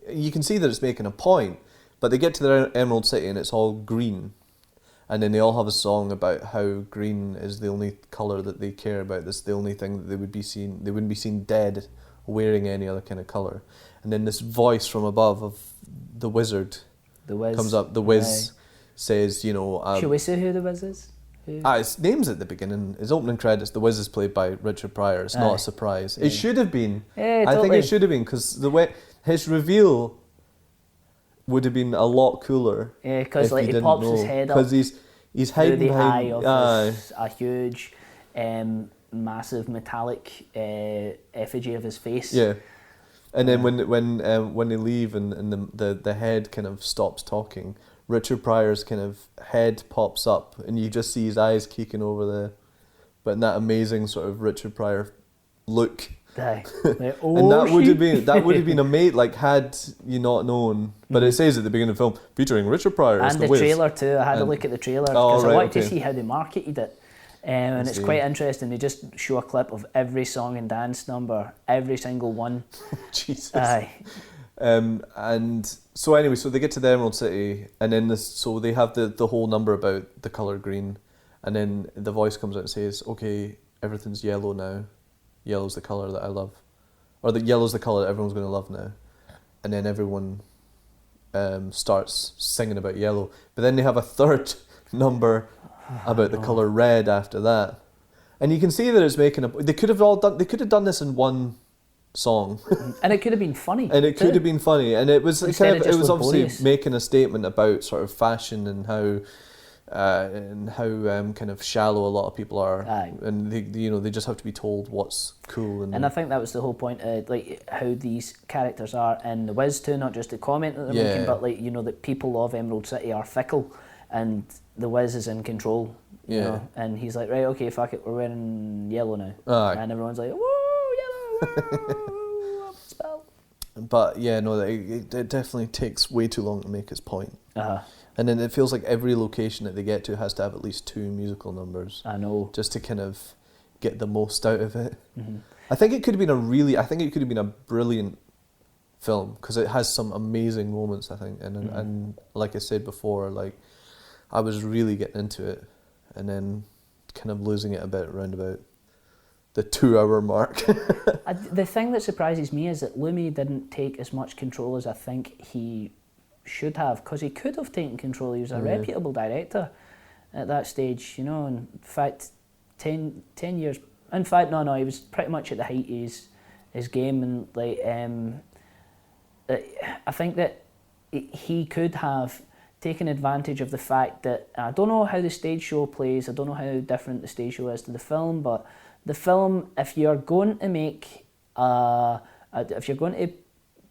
you can see that it's making a point. But they get to the Emerald City and it's all green. And then they all have a song about how green is the only colour that they care about. That's the only thing that they wouldn't be seen dead wearing any other kind of colour. And then this voice from above of the wizard comes up. The Wiz says, Should we say who the Wiz is? His name's at the beginning. His opening credits, the Wiz is played by Richard Pryor. It's not a surprise. It should have been. Yeah, I totally. think it should have been, because the way his reveal would have been a lot cooler. Yeah, because like he pops his head up. Because he's hiding the eye behind. of a huge, massive metallic effigy of his face. Yeah, and then when they leave and the head kind of stops talking, Richard Pryor's kind of head pops up, and you just see his eyes keeking but in that amazing sort of Richard Pryor look. Like, And that would have been amazing, like had you not known. But it says at the beginning of the film, featuring Richard Pryor as and the the Wiz. trailer too. I had to look at the trailer because I wanted to okay. see how they marketed it. And it's quite interesting. They just show a clip of every song and dance number, every single one. Jesus. Aye. And so anyway, so they get to the Emerald City, and then so they have the whole number about the colour green, and then the voice comes out and says, okay, everything's yellow now. Yellow's the colour that I love. Or that yellow's the colour that everyone's going to love now. And then everyone starts singing about yellow. But then they have a third number about the colour red after that. And you can see that it's making they could have done this in one song. And it could have been funny. And it could have been funny. And it was Instead of it just was obviously laborious. making a statement about sort of fashion and how kind of shallow a lot of people are. Aye. And they just have to be told what's cool. And I think that was the whole point, like how these characters are in The Wiz too, not just the comment that they're making, but like, that people of Emerald City are fickle, and The Wiz is in control. You know? And he's like, right, okay, fuck it, we're wearing yellow now. Aye. And everyone's like, woo, yellow, woo, spell. But yeah, no, it definitely takes way too long to make its point. Uh-huh. And then it feels like every location that they get to has to have at least 2 musical numbers. I know. Just to kind of get the most out of it. Mm-hmm. I think it could have been a brilliant film, because it has some amazing moments, I think. And like I said before, like I was really getting into it, and then kind of losing it a bit around about the 2-hour mark. The thing that surprises me is that Lumet didn't take as much control as I think he should have, because he could have taken control. He was a reputable director at that stage, In fact, 10 years. In fact, no, he was pretty much at the height of his game, and like I think that he could have taken advantage of the fact that I don't know how the stage show plays. I don't know how different the stage show is to the film, but the film, if you're going to make a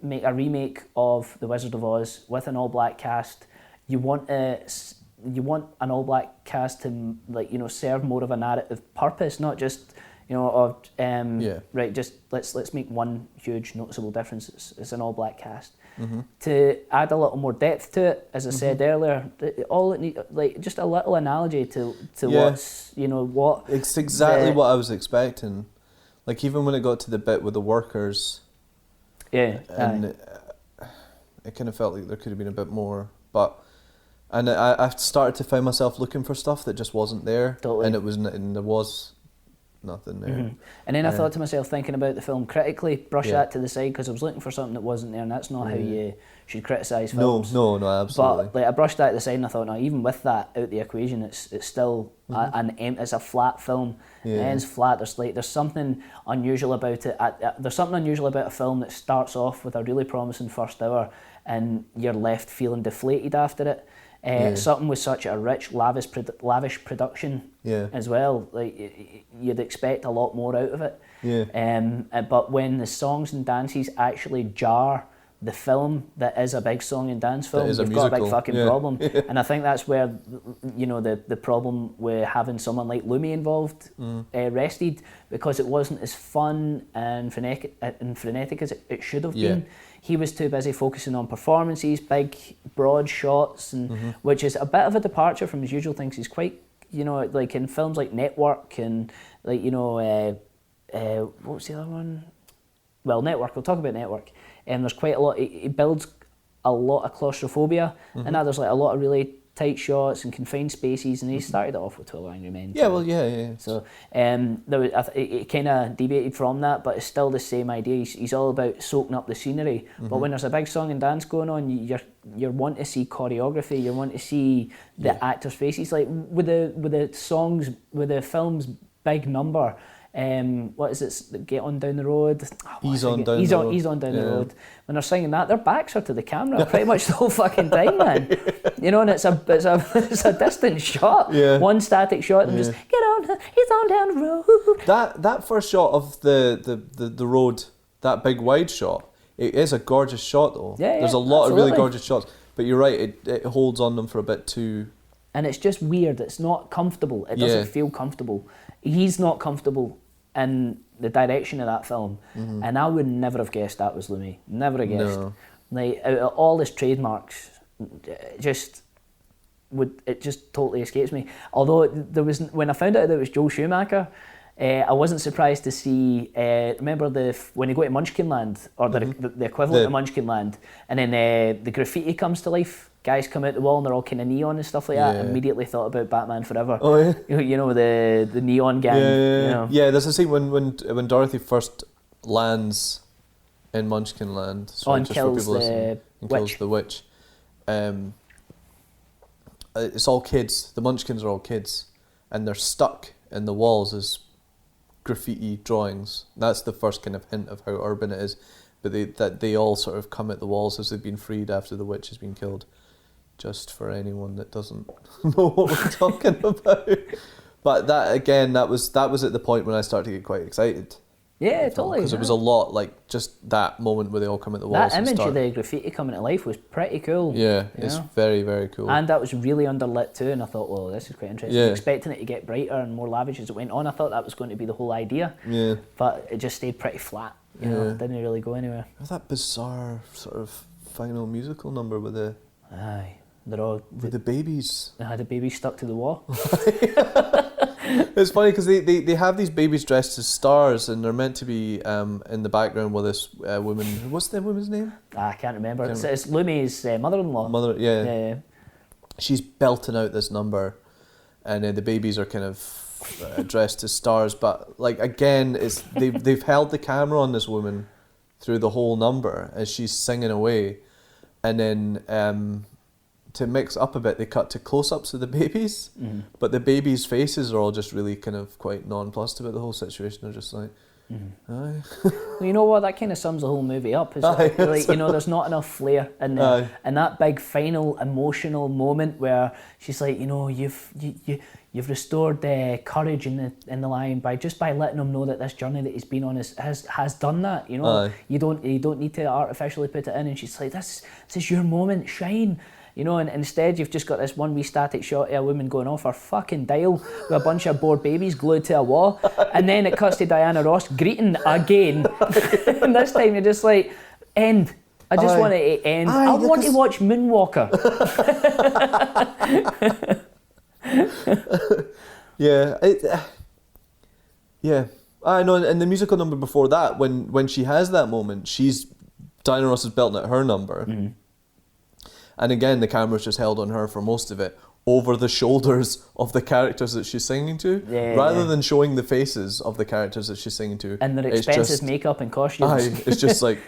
remake of The Wizard of Oz with an all-black cast, you want an all-black cast to serve more of a narrative purpose, not just right, just let's make one huge noticeable difference. It's an all-black cast. Mm-hmm. To add a little more depth to it, as I said earlier, all it need, just a little analogy to what's what. It's exactly what I was expecting. Like even when it got to the bit with the workers. Yeah, and it kind of felt like there could have been a bit more, and I started to find myself looking for stuff that just wasn't there, totally. and there was nothing there. Mm-hmm. And then I thought to myself, thinking about the film critically, brush that to the side, because I was looking for something that wasn't there, and that's not how you should criticise films. No, absolutely. But I brushed that to the side, and I thought, no, even with that out the equation, it's still it's a flat film. It ends flat. There's something unusual about it. There's something unusual about a film that starts off with a really promising first hour, and you're left feeling deflated after it. Something with such a rich, lavish production as well. Like you'd expect a lot more out of it. But when the songs and dances actually jar the film that is a big song and dance film, you've got a big fucking problem. And I think that's where the problem with having someone like Lumet involved rested, because it wasn't as fun and frenetic as it should have been. He was too busy focusing on performances, big, broad shots, and which is a bit of a departure from his usual things. He's quite, like in films like Network and like, what was the other one? Well, Network, we'll talk about Network. There's quite a lot, he builds a lot of claustrophobia, and there's like a lot of really tight shots and confined spaces, and he started it off with 12 Angry Men. So it kind of deviated from that, but it's still the same idea. He's all about soaking up the scenery, but when there's a big song and dance going on, you want to see choreography, you want to see the actors' faces. Like with the film's big number, what is it? Get on down the road. Ease on down the road. When they're singing that, their backs are to the camera pretty much the whole fucking time, man. And it's a distant shot. One static shot, and just get on. He's on down the road. That first shot of the road, that big wide shot, it is a gorgeous shot though. There's a lot of really gorgeous shots, but you're right. It holds on them for a bit too. And it's just weird. It's not comfortable. It doesn't feel comfortable. He's not comfortable in the direction of that film, and I would never have guessed that was Lumet. Never have guessed. No. Like out of all his trademarks, it just totally escapes me. Although when I found out that it was Joel Schumacher, I wasn't surprised to see. Remember when you go to Munchkinland, or the equivalent of Munchkinland, and then the graffiti comes to life. Guys come out the wall and they're all kind of neon and stuff like that. Immediately thought about Batman Forever. Oh yeah. The neon gang. Yeah. There's a scene when Dorothy first lands in Munchkinland. And kills the witch. Kills the witch. it's all kids. The Munchkins are all kids, and they're stuck in the walls as graffiti drawings. That's the first kind of hint of how urban it is. But they all sort of come at the walls as they've been freed after the witch has been killed. Just for anyone that doesn't know what we're talking about. But that was at the point when I started to get quite excited. Yeah, totally. Because it was a lot, like, just that moment where they all come at the walls. That image of the graffiti coming to life was pretty cool. Yeah, it's very, very cool. And that was really underlit too, and I thought, well, this is quite interesting. Yeah. Expecting it to get brighter and more lavish as it went on. I thought that was going to be the whole idea. Yeah. But it just stayed pretty flat. You know, it didn't really go anywhere. That bizarre sort of final musical number with the... Aye. They're all... With the babies. They had a baby stuck to the wall. It's funny because they have these babies dressed as stars, and they're meant to be in the background with this woman. What's the woman's name? I can't remember. It's Lumet's mother-in-law. Yeah. She's belting out this number, and the babies are kind of dressed as stars. But like again, they've held the camera on this woman through the whole number as she's singing away, and then. To mix up a bit, they cut to close-ups of the babies, but the babies' faces are all just really kind of quite nonplussed about the whole situation. They're just like, aye. Well, you know what? That kind of sums the whole movie up. Like, you know, there's not enough flair in there. And that big final emotional moment where she's like, you know, you've restored courage in the lion by letting him know that this journey that he's been on has done that. You know, you don't need to artificially put it in. And she's like, this is your moment, shine. You know, and instead you've just got this one wee static shot of a woman going off her fucking dial with a bunch of bored babies glued to a wall, and then it cuts to Diana Ross greeting again. And this time you're just like, end. I just want it to end. I want to watch Moonwalker. Yeah. I know, and the musical number before that, when she has that moment, Diana Ross is belting at her number. Mm-hmm. And again, the camera's just held on her for most of it, over the shoulders of the characters that she's singing to, rather than showing the faces of the characters that she's singing to. And their expensive makeup and costumes. It's just like,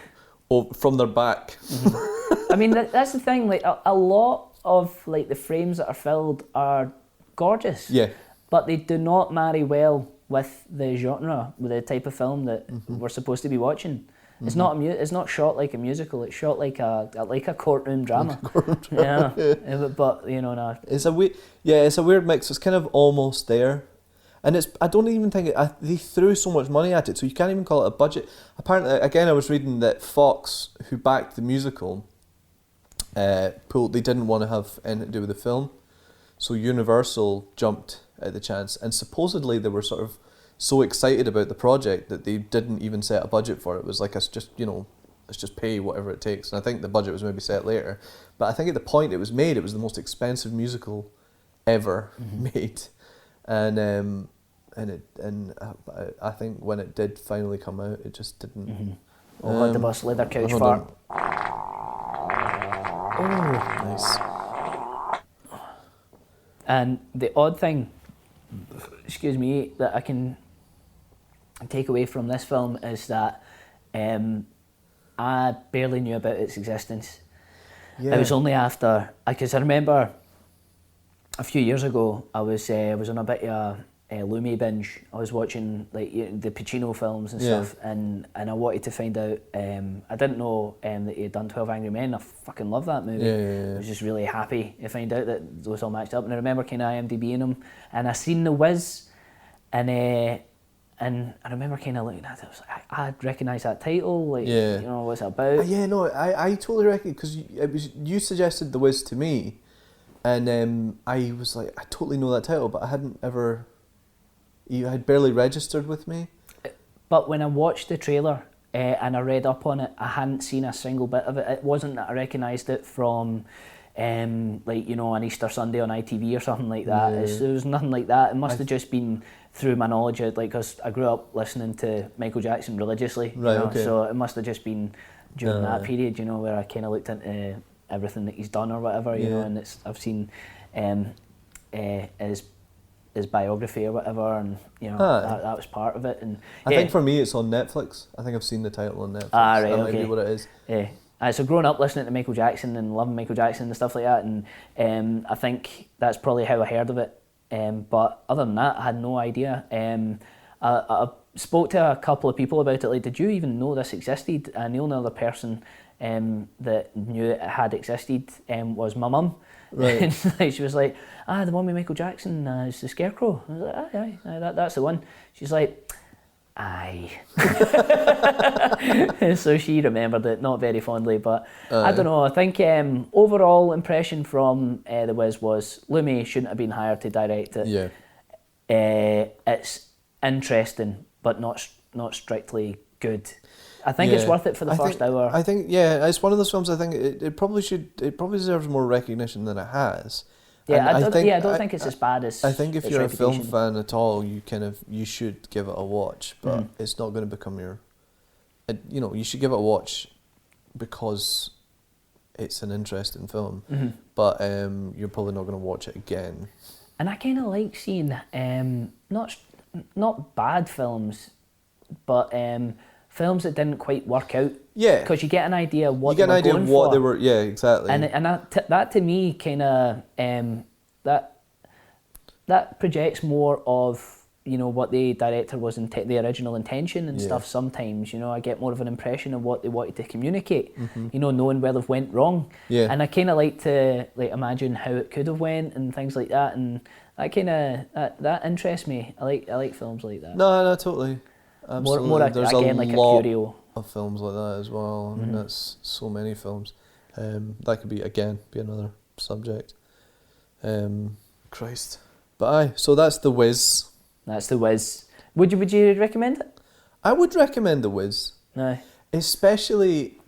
from their back. Mm-hmm. I mean, that's the thing, like, a lot of like the frames that are filled are gorgeous. Yeah. But they do not marry well with the genre, with the type of film that we're supposed to be watching. It's not it's not shot like a musical. It's shot like a courtroom drama. Yeah. But you know, no. It's a weird mix. It's kind of almost there, and I don't even think they threw so much money at it, so you can't even call it a budget. Apparently, again, I was reading that Fox, who backed the musical, they didn't want to have anything to do with the film, so Universal jumped at the chance, and supposedly they were sort of so excited about the project that they didn't even set a budget for it. It was like, let's just pay whatever it takes. And I think the budget was maybe set later. But I think at the point it was made, it was the most expensive musical ever made. And I think when it did finally come out, it just didn't. Let the bus leather couch fart. Oh, nice. And the odd thing, excuse me, that I can take away from this film is that I barely knew about its existence. Yeah. It was only after, because I remember a few years ago I was on a bit of a Lumet binge. I was watching like the Pacino films and stuff, and I wanted to find out. I didn't know that he had done 12 Angry Men. I fucking love that movie. I was just really happy to find out that those all matched up. And I remember kind of IMDbing them, and I seen The Wiz, and I remember kind of looking at it. I was like, I recognise that title. Like, you know, what's it about? I totally recognise, because you suggested The Wiz to me, and I was like, I totally know that title, but I hadn't ever. You had barely registered with me. But when I watched the trailer and I read up on it, I hadn't seen a single bit of it. It wasn't that I recognised it from, like, you know, an Easter Sunday on ITV or something like that. There was nothing like that. It must have just been through my knowledge of, like, because I grew up listening to Michael Jackson religiously. Right, you know? okay. So it must have just been during that period, you know, where I kind of looked into everything that he's done or whatever, you know, and I've seen his biography or whatever, and you know that was part of it. And I think for me it's on Netflix. I think I've seen the title on Netflix. Right, that okay. might be what it is. So growing up listening to Michael Jackson and loving Michael Jackson and stuff like that, and I think that's probably how I heard of it. But other than that, I had no idea. I spoke to a couple of people about it. Like, did you even know this existed? And the only other person that knew it had existed was my mum. Right. And like, she was like, the one with Michael Jackson is the Scarecrow. I was like, aye, that's the one. She's like, aye. So she remembered it, not very fondly, but I don't know. I think overall impression from The Wiz was Lumet shouldn't have been hired to direct it. Yeah. It's interesting, but not strictly good. I think it's worth it for the first hour. I think it's one of those films. I think it probably deserves more recognition than it has. Yeah, I don't think it's as bad as. I think if its you're a film reputation. fan at all, you should give it a watch, but it's not going to become your. You should give it a watch because it's an interesting film, but you're probably not going to watch it again. And I kind of like seeing not bad films, but films that didn't quite work out. Yeah, because you get an idea of what you get they an idea going of what for. they were. Yeah, exactly. And that to me kind of that projects more of what the director was the original intention and stuff. Sometimes I get more of an impression of what they wanted to communicate. Knowing where they've went wrong. Yeah. And I kind of like to imagine how it could have went and things like that. And that kind of that interests me. I like films like that. No, totally. Absolutely. More There's again, a like lot a curio of films like that as well. I mean, that's so many films. That could be another subject. Christ. But aye, so that's The Wiz. That's The Wiz. Would you recommend it? I would recommend The Wiz. No. Especially,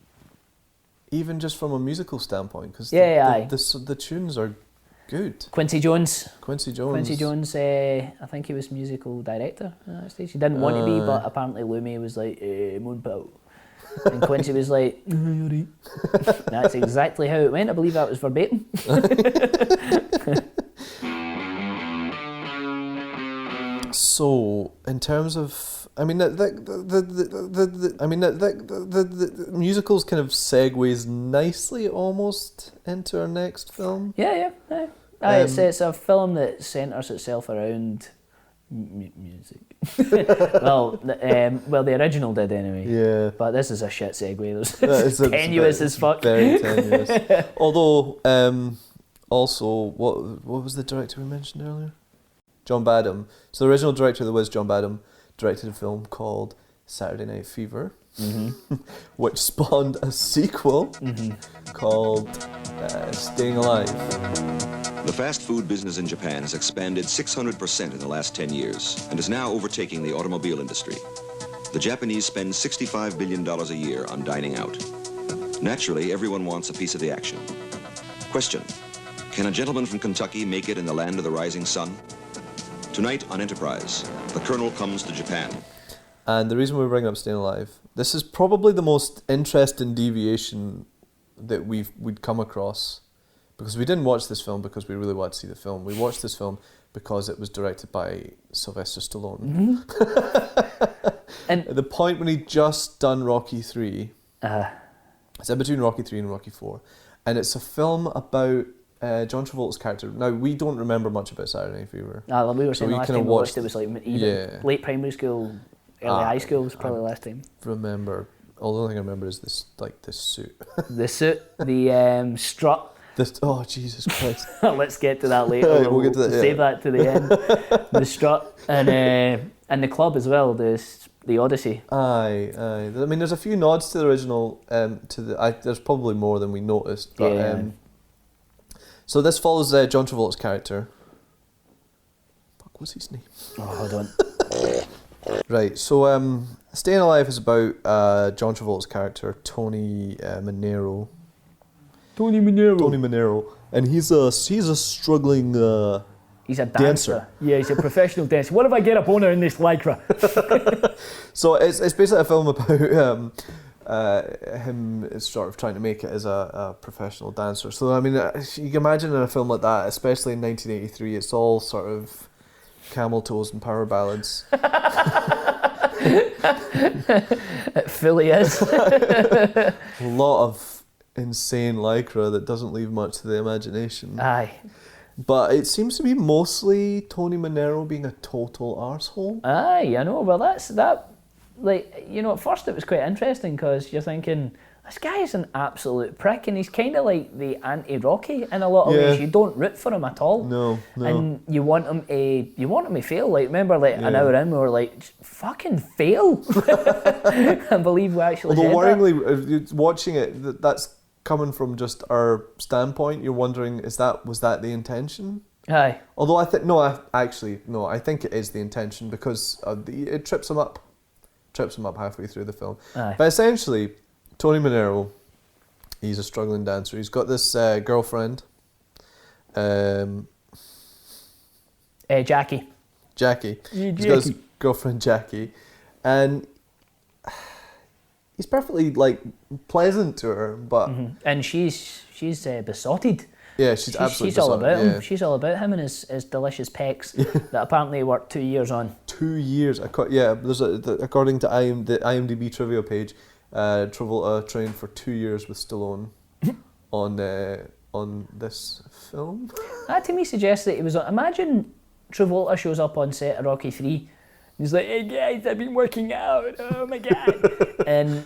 even just from a musical standpoint, because the tunes are good. Quincy Jones. I think he was musical director at that stage. He didn't want to be, but apparently Lumet was like, Moonpil. And Quincy was like, that's exactly how it went. I believe that was verbatim. So, in terms of, the musicals kind of segues nicely almost into our next film. Yeah. It's a film that centres itself around music. well, the original did anyway. Yeah. But this is a shit segue. It's tenuous as fuck. Very tenuous. Although, also, what was the director we mentioned earlier? John Badham. So the original director of The Wiz, John Badham, directed a film called Saturday Night Fever, which spawned a sequel called Staying Alive. The fast food business in Japan has expanded 600% in the last 10 years and is now overtaking the automobile industry. The Japanese spend $65 billion a year on dining out. Naturally, everyone wants a piece of the action. Question: can a gentleman from Kentucky make it in the land of the rising sun? Tonight on Enterprise, the Colonel comes to Japan. And the reason we're bringing up Staying Alive, this is probably the most interesting deviation that we'd come across, because we didn't watch this film because we really wanted to see the film. We watched this film because it was directed by Sylvester Stallone. And at the point when he'd just done Rocky 3, it's in between Rocky 3 and Rocky 4, and it's a film about John Travolta's character. Now, we don't remember much about Saturday Night Fever. No, we were saying the last time we watched it was like either late primary school, early high school was probably the last time. Remember, all the only thing I remember is this suit. The suit, the strut. Oh, Jesus Christ. Let's get to that later. We'll get to that. Save that to the end. The strut and the club as well. The Odyssey. Aye. I mean, there's a few nods to the original. There's probably more than we noticed. But, so this follows John Travolta's character. Fuck, what's his name? Oh, hold on. Right. So, Staying Alive is about John Travolta's character, Tony Manero. Tony Manero, and he's a struggling. He's a dancer. Yeah, he's a professional dancer. What if I get a boner in this lycra? So it's basically a film about him sort of trying to make it as a professional dancer. So I mean, you can imagine in a film like that, especially in 1983, it's all sort of camel toes and power ballads. It fully is. A lot of insane lycra that doesn't leave much to the imagination. Aye. But it seems to be mostly Tony Manero being a total arsehole. Aye, I know. Well, that. Like, you know, at first it was quite interesting because you're thinking, this guy is an absolute prick, and he's kind of like the anti-Rocky in a lot of ways. You don't root for him at all. No. And you want him to fail. Like, remember, like an hour in, we were like, fucking fail. I believe we actually. Although worryingly, watching it, that's coming from just our standpoint. You're wondering, was that the intention? Aye. Although I think it is the intention because it trips him up halfway through the film. Aye. But essentially, Tony Manero, he's a struggling dancer. He's got this girlfriend, Jackie. He's got his girlfriend Jackie, and he's perfectly like pleasant to her, but and she's besotted. Yeah, she's absolutely she's all besotted, about him. yeah. She's all about him and his delicious pecs that apparently worked 2 years on. 2 years. There's according to the IMDb trivia page, Travolta trained for 2 years with Stallone on this film. That to me suggests that he was on. Imagine Travolta shows up on set of Rocky 3. He's like, "Hey guys, I've been working out. Oh my god!" and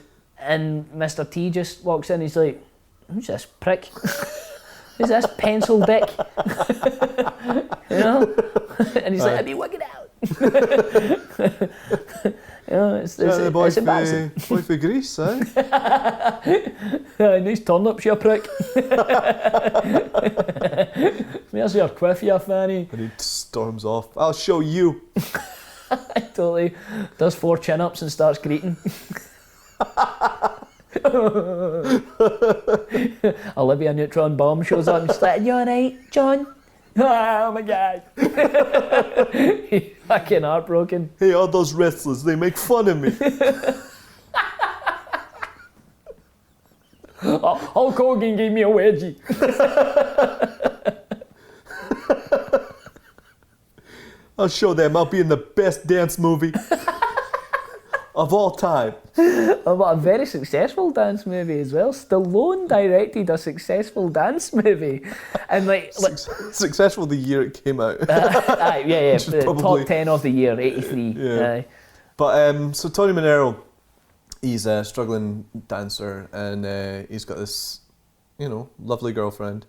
Mr. T just walks in. He's like, "Who's this prick? Who's this pencil dick?" You know? And he's like, "I've been working out." You know, it's embarrassing. Boy for Greece, eh? Nice turnips, you prick. Where's your quiff, you fanny? And he storms off. I'll show you. Totally. Does 4 chin-ups and starts greeting. Olivia Neutron-Bomb shows up and she's like, "You alright, John?" Oh my god. He's fucking heartbroken. Hey, all those wrestlers, they make fun of me. Hulk Hogan gave me a wedgie. I'll show them I'll be in the best dance movie of all time. But a very successful dance movie as well. Stallone directed a successful dance movie, and like successful the year it came out. yeah, Probably, top 10 of the year, 83. Yeah. But so Tony Manero, he's a struggling dancer, and he's got this, lovely girlfriend,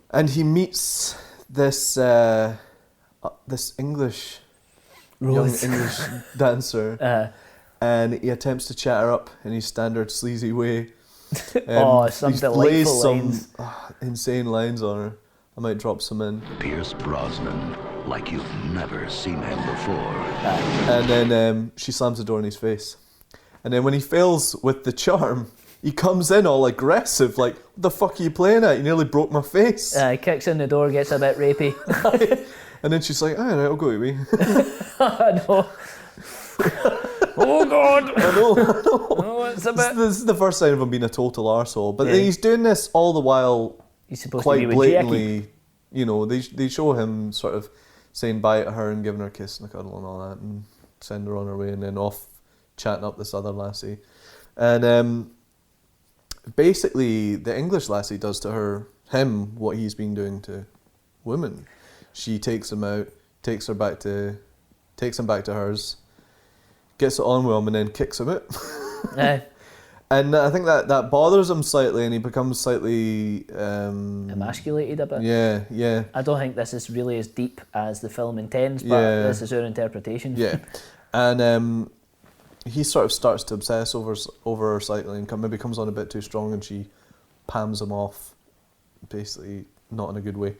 and he meets this this English young English dancer. And he attempts to chat her up in his standard sleazy way. Some delightful lines. Insane lines on her. I might drop some in. Pierce Brosnan, like you've never seen him before. And then she slams the door in his face. And then when he fails with the charm, he comes in all aggressive, like, "What the fuck are you playing at? You nearly broke my face." He kicks in the door, gets a bit rapey. And then she's like, "All right, I'll go away." I know. Oh God! I know. Oh, it's a bit. This is the first sign of him being a total arsehole. But then he's doing this all the while. He's supposed quite to be with blatantly. They show him sort of saying bye to her and giving her a kiss and a cuddle and all that, and send her on her way, and then off chatting up this other lassie. And basically, the English lassie does to him what he's been doing to women. She takes him out, takes him back to hers, gets it on with him, and then kicks him out. And I think that bothers him slightly, and he becomes slightly emasculated a bit. Yeah. I don't think this is really as deep as the film intends, but this is our interpretation. Yeah, and he sort of starts to obsess over her slightly, and maybe comes on a bit too strong, and she pams him off, basically not in a good way.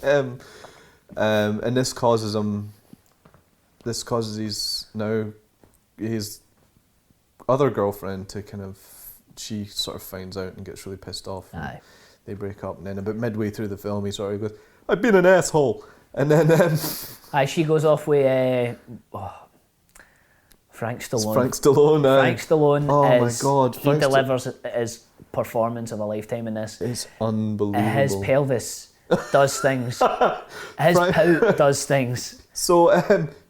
And this causes his other girlfriend to she sort of finds out and gets really pissed off. Aye. They break up, and then about midway through the film, he sort of goes, "I've been an asshole," and then she goes off with Frank Stallone. Frank Stallone. Frank Stallone. Oh my God! He delivers his performance of a lifetime in this. It's unbelievable. His pelvis does things. His pout does things. So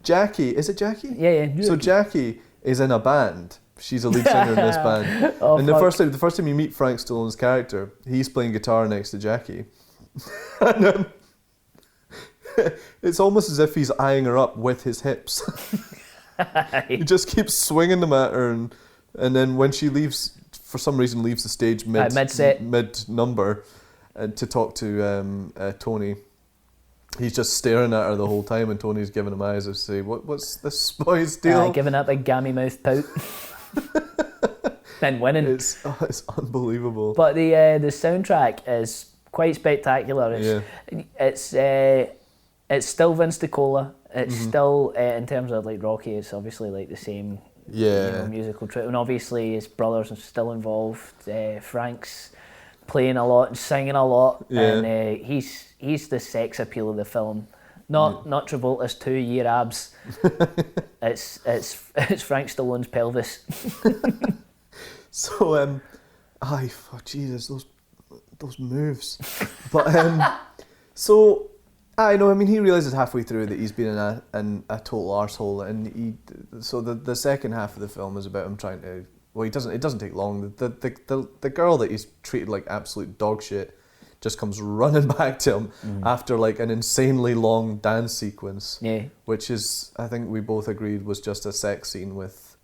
Jackie, is it Jackie? Yeah. So Jackie is in a band, She's a lead singer in this band. Oh, and fuck. the first time you meet Frank Stallone's character, he's playing guitar next to Jackie. And it's almost as if he's eyeing her up with his hips. He just keeps swinging them at her, and then when she leaves, for some reason leaves the stage mid-set. mid-number to talk to Tony, he's just staring at her the whole time, and Tony's giving him eyes to say, what's this boy's deal? Giving that big gammy mouth pout. Then winning. It's unbelievable. But the soundtrack is quite spectacular. It's still Vince DiCola. It's still in terms of like Rocky. It's obviously like the same musical trip, and obviously his brothers are still involved. Frank's playing a lot and singing a lot, and he's the sex appeal of the film. Not Travolta's 2-year abs. it's Frank Stallone's pelvis. So Jesus, those moves. But so I know. I mean, he realizes halfway through that he's been in a total arsehole, and so the second half of the film is about him trying to. Well, it doesn't take long. The girl that he's treated like absolute dog shit just comes running back to him after like an insanely long dance sequence. Yeah. Which is, I think we both agreed, was just a sex scene with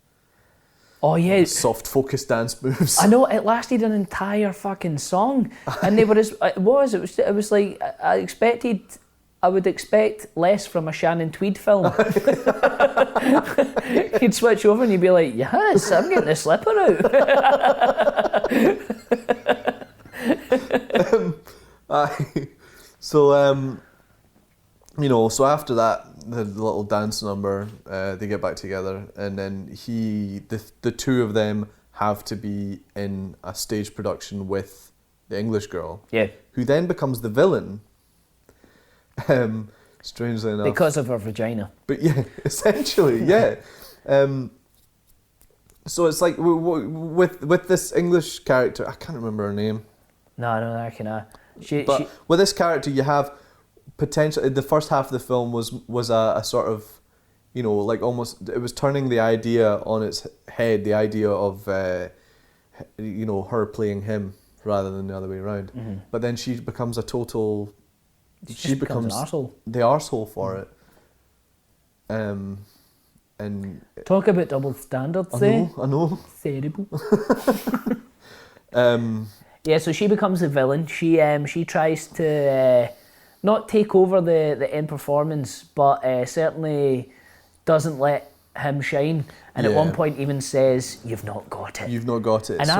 soft focus dance moves. I know, it lasted an entire fucking song, and they were it was like I would expect less from a Shannon Tweed film. You'd switch over and you'd be like, yes, I'm getting the slipper out. So after that, the little dance number, they get back together, and then the two of them have to be in a stage production with the English girl, who then becomes the villain. Strangely enough, because of her vagina. But yeah, essentially, yeah. So it's like with this English character, I can't remember her name. No, I cannot. With this character, you have potentially the first half of the film was a sort of, like almost, it was turning the idea on its head, the idea of her playing him rather than the other way around. Mm-hmm. But then she becomes a total. She becomes an arsehole. The arsehole for it. And talk about double standards. I know. Terrible. So she becomes the villain. She tries to not take over the end performance, but certainly doesn't let him shine. And at one point even says, "You've not got it." You've not got it. And I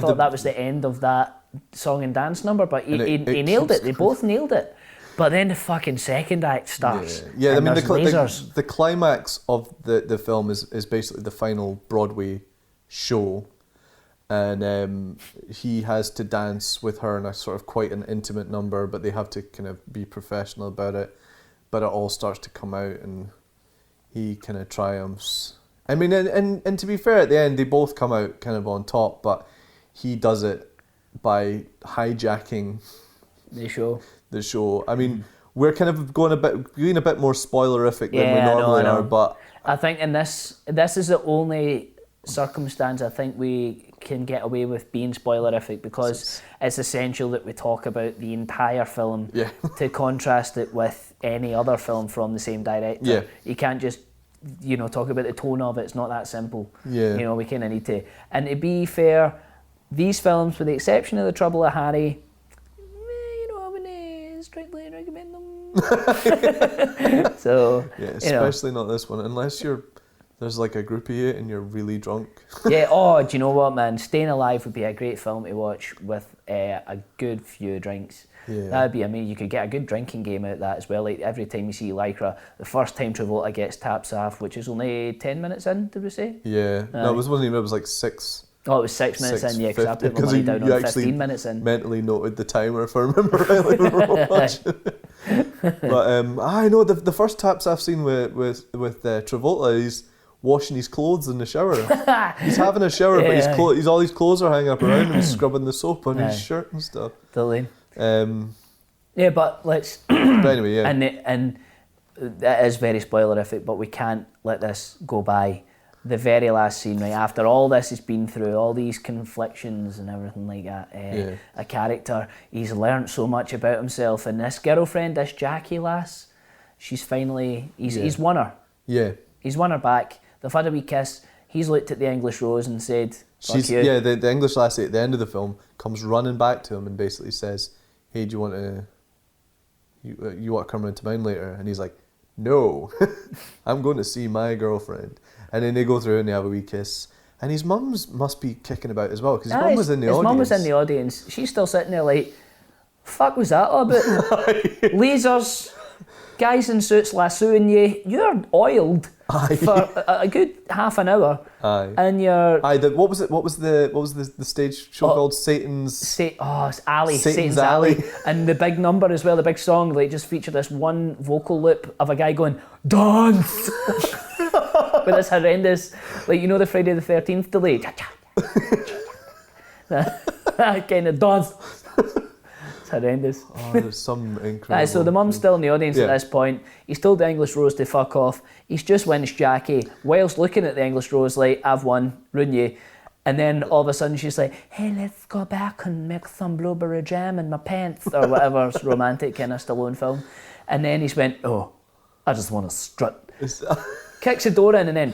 thought that was the end of that song and dance number, but he nailed it. They both nailed it. But then the fucking second act starts. Yeah, I mean lasers. the climax of the film is basically the final Broadway show, and he has to dance with her in a sort of quite an intimate number, but they have to kind of be professional about it. But it all starts to come out, and he kind of triumphs. I mean, and to be fair, at the end they both come out kind of on top, but he does it by hijacking the show. I mean, we're kind of being a bit more spoilerific than we normally are, but I think in this is the only circumstance I think we can get away with being spoilerific, because it's essential that we talk about the entire film to contrast it with any other film from the same director. Yeah. You can't just talk about the tone of it. It's not that simple. Yeah. We kind of need to. And to be fair, these films, with the exception of The Trouble of Harry, I wouldn't strictly recommend them. So, especially not this one, unless there's like a group of you and you're really drunk. Yeah. Oh, do you know what, man? Staying Alive would be a great film to watch with a good few drinks. Yeah. That'd be amazing. You could get a good drinking game out of that as well. Like every time you see Lycra, the first time Travolta gets taps off, which is only 10 minutes in, did we say? Yeah. No, it wasn't even. It was like 6. Oh, it was 6 minutes in, yeah, because I put my money down on 15 minutes in. Mentally noted the timer, if I remember rightly. We were watching. But I know the first taps I've seen with Travolta, he's washing his clothes in the shower. He's having a shower, but all his clothes are hanging up around him. He's scrubbing the soap on his shirt and stuff. Totally. But let's. But anyway, yeah. And that is very spoilerific, but we can't let this go by the very last scene, right after all this has been through, all these conflictions and everything like that, a character, he's learnt so much about himself, and this girlfriend, this Jackie lass, she's finally, he's won her. Yeah. He's won her back. They've had a wee kiss. He's looked at the English Rose and said, "Fuck you." Yeah, the English lassie at the end of the film comes running back to him and basically says, "Hey, do you want to come round to mine later?" And he's like, "No, I'm going to see my girlfriend." And then they go through and they have a wee kiss. And his mum's must be kicking about as well, because his mum was in the audience. His mum was in the audience. She's still sitting there like, "Fuck was that all about?" Lasers, guys in suits lassoing you. You're oiled for a good half an hour. And you're... what was the stage show called? It's Alley. Satan's Alley. And the big number as well, the big song, like, just featured this one vocal loop of a guy going, "Dance!" With this horrendous, like, you know, the Friday the 13th delay. That kind of dance. It's horrendous. There's some incredible... So the mum's still in the audience at this point. He's told the English Rose to fuck off. He's just winched Jackie whilst looking at the English Rose like, "I've won, ruin you." And then all of a sudden she's like, "Hey, let's go back and make some blueberry jam in my pants," or whatever romantic kind of Stallone film. And then he's went, "Oh, I just want to strut." Kicks the door in and then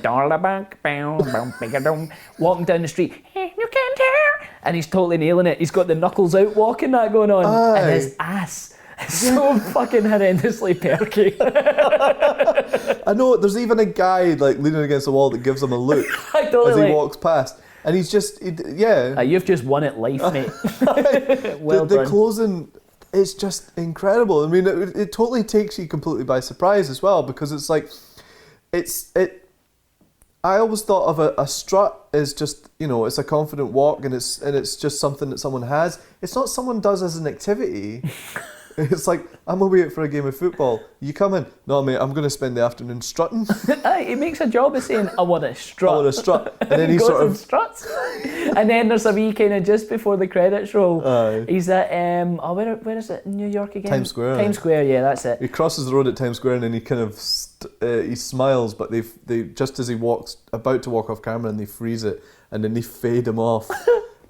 walking down the street, "Hey, you can't hear," and he's totally nailing it. He's got the knuckles out walking that going on, and his ass is so fucking horrendously perky. I know, there's even a guy like leaning against the wall that gives him a look as he walks past, and he's just you've just won at life, mate. Well the done. closing is just incredible. I mean, it totally takes you completely by surprise as well, because it's like I always thought of a strut as just, you know, it's a confident walk, and it's just something that someone has. It's not someone does as an activity. It's like, "I'm away out for a game of football. You come in?" "No, mate, I'm going to spend the afternoon strutting." He makes a job of saying, "I want to strut." I want to strut. And then he goes sort and of struts. And then there's a wee kind of just before the credits roll. He's at where is it? New York again? Times Square. Times Square, yeah, that's it. He crosses the road at Times Square, and then he kind of he smiles, but they just as he walks about to walk off camera, and they freeze it, and then they fade him off,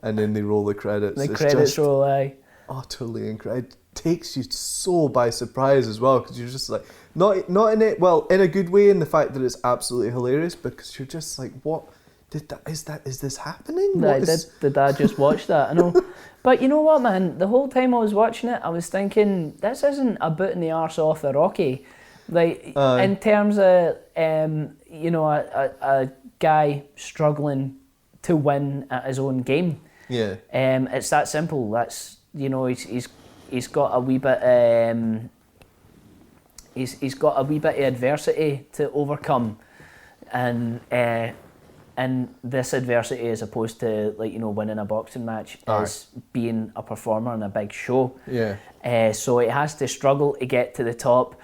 and then they roll the credits. The credits roll, aye. Utterly incredible. It takes you so by surprise as well, because you're just like, not in it, well, in a good way, in the fact that it's absolutely hilarious, because you're just like, what is this happening? Did I just watch that? I know. But you know what, man, the whole time I was watching it, I was thinking, this isn't a boot in the arse off of Rocky. Like, in terms of you know, a guy struggling to win at his own game. Yeah. It's that simple. That's, you know, he's got a wee bit he's got a wee bit of adversity to overcome, and this adversity, as opposed to, like, you know, winning a boxing match, is being a performer in a big show. Yeah. So it has to struggle to get to the top.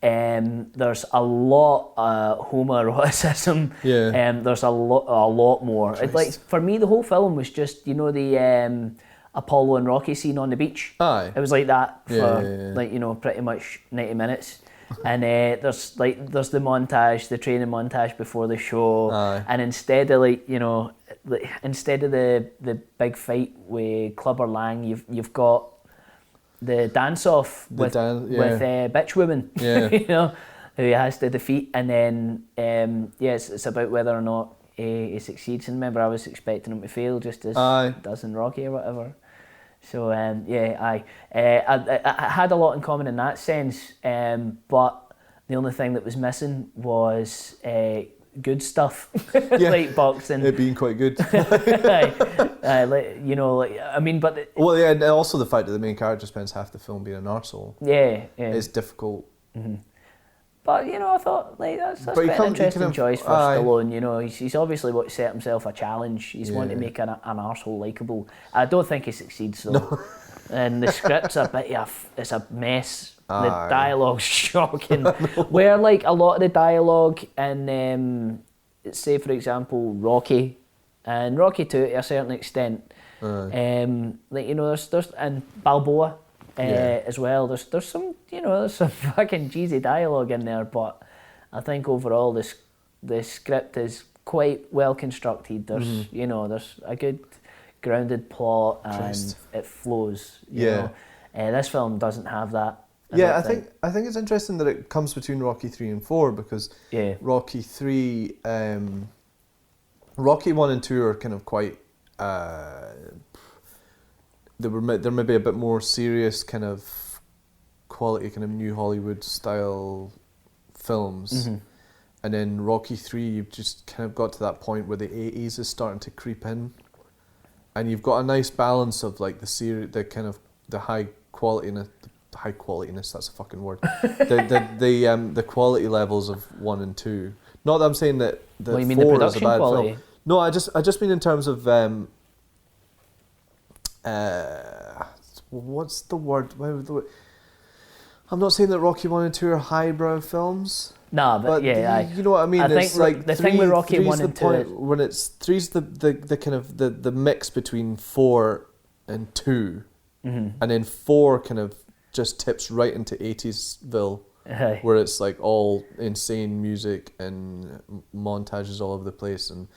There's a lot of homoeroticism. Yeah. There's a lot more. Like, for me, the whole film was just, you know, the Apollo and Rocky scene on the beach. Aye. It was like that for like, you know, pretty much 90 minutes. And there's the montage, the training montage before the show. Aye. And instead of, like, you know, instead of the big fight with Clubber Lang, you've got the dance off with Bitch Woman. Yeah. You know, who he has to defeat, and then it's about whether or not he succeeds. And remember, I was expecting him to fail, just as does in Rocky or whatever. So I had a lot in common in that sense, but the only thing that was missing was good stuff, like boxing. It being quite good. You know, like, I mean, but and also the fact that the main character spends half the film being an arsehole. Yeah. It's difficult. Mm-hmm. But, you know, I thought, like, that's quite an interesting choice for Stallone. You know, he's obviously set himself a challenge. He's wanting to make an arsehole likeable. I don't think he succeeds, though. No. And the script's it's a mess. The dialogue's shocking. Where, like, a lot of the dialogue in, say, for example, Rocky, and Rocky 2 to a certain extent, like, you know, there's and Balboa, as well. There's some, you know, there's some fucking cheesy dialogue in there, but I think overall the script is quite well constructed. There's there's a good grounded plot and it flows. You know. This film doesn't have that. I think it's interesting that it comes between Rocky 3 and 4 because Rocky 3, Rocky 1 and 2 are kind of quite. There may be a bit more serious kind of quality, kind of new Hollywood style films, and then Rocky 3, you've just kind of got to that point where the 80s is starting to creep in, and you've got a nice balance of like the kind of the high qualityness. That's a fucking word. the quality levels of 1 and 2. Not that I'm saying that the 4 you mean the is a bad quality? film. No, I just mean in terms of what's the word? I'm not saying that Rocky 1 and 2 are highbrow films. Nah, but you know what I mean. I it's think like the thing with Rocky 1 and 2 when it's 3's the kind of the mix between 4 and 2, and then 4 kind of just tips right into 80'sville, where it's like all insane music and montages all over the place, and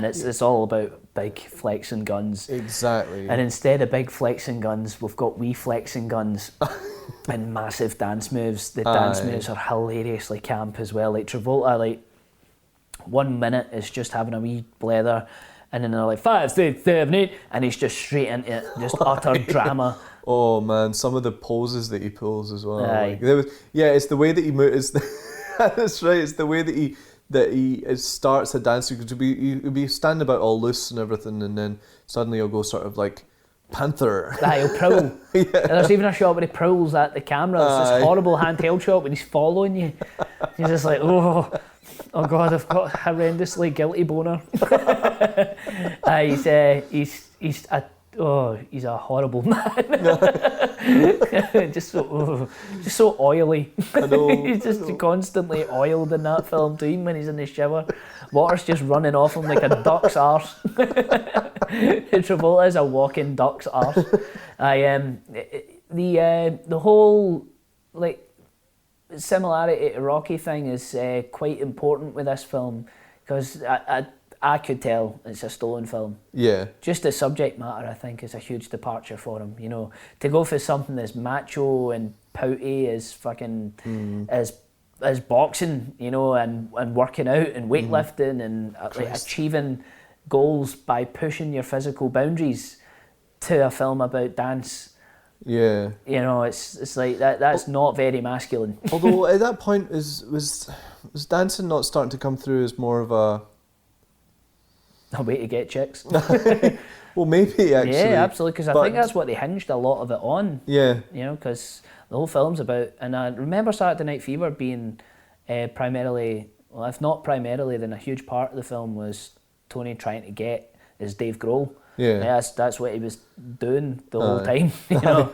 it's all about big flexing guns. Exactly. And instead of big flexing guns, we've got wee flexing guns and massive dance moves. The dance moves are hilariously camp as well. Like Travolta, like 1 minute is just having a wee blether, and then they're like 5, 6, 7, 8, and he's just straight into it, just utter drama. Oh man, some of the poses that he pulls as well. Aye. Like, it's the way that he moves. That's right. It's the way that he starts a dance. He'll be standing about all loose and everything, and then suddenly he'll go sort of like panther. He'll prowl. There's even a shot where he prowls at the camera. It's this horrible handheld shot when he's following you. He's just like, oh God, I've got a horrendously guilty boner. He's a horrible man. just so oily. I know. He's just constantly oiled in that film too. When he's in the shower, water's just running off him like a duck's arse. Travolta is a walking duck's arse. The whole like similarity to Rocky thing is quite important with this film because I could tell it's a Stallone film. Yeah. Just the subject matter, I think, is a huge departure for him. You know, to go for something as macho and pouty as fucking as boxing, you know, and working out and weightlifting and like achieving goals by pushing your physical boundaries to a film about dance. Yeah. You know, it's like that's not very masculine. Although at that point was dancing not starting to come through as more of a way to get chicks. Well, maybe actually. Yeah, absolutely, because I think that's what they hinged a lot of it on. Yeah. You know, because the whole film's about, and I remember Saturday Night Fever being primarily, well, if not primarily, then a huge part of the film was Tony trying to get is Dave Grohl. Yeah. That's what he was doing the whole time. You know.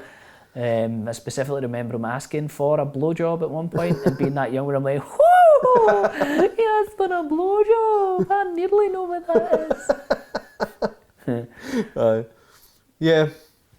I specifically remember him asking for a blowjob at one point and being that young where I'm like, whoo, he asked for a blowjob. I nearly know what that is. Yeah,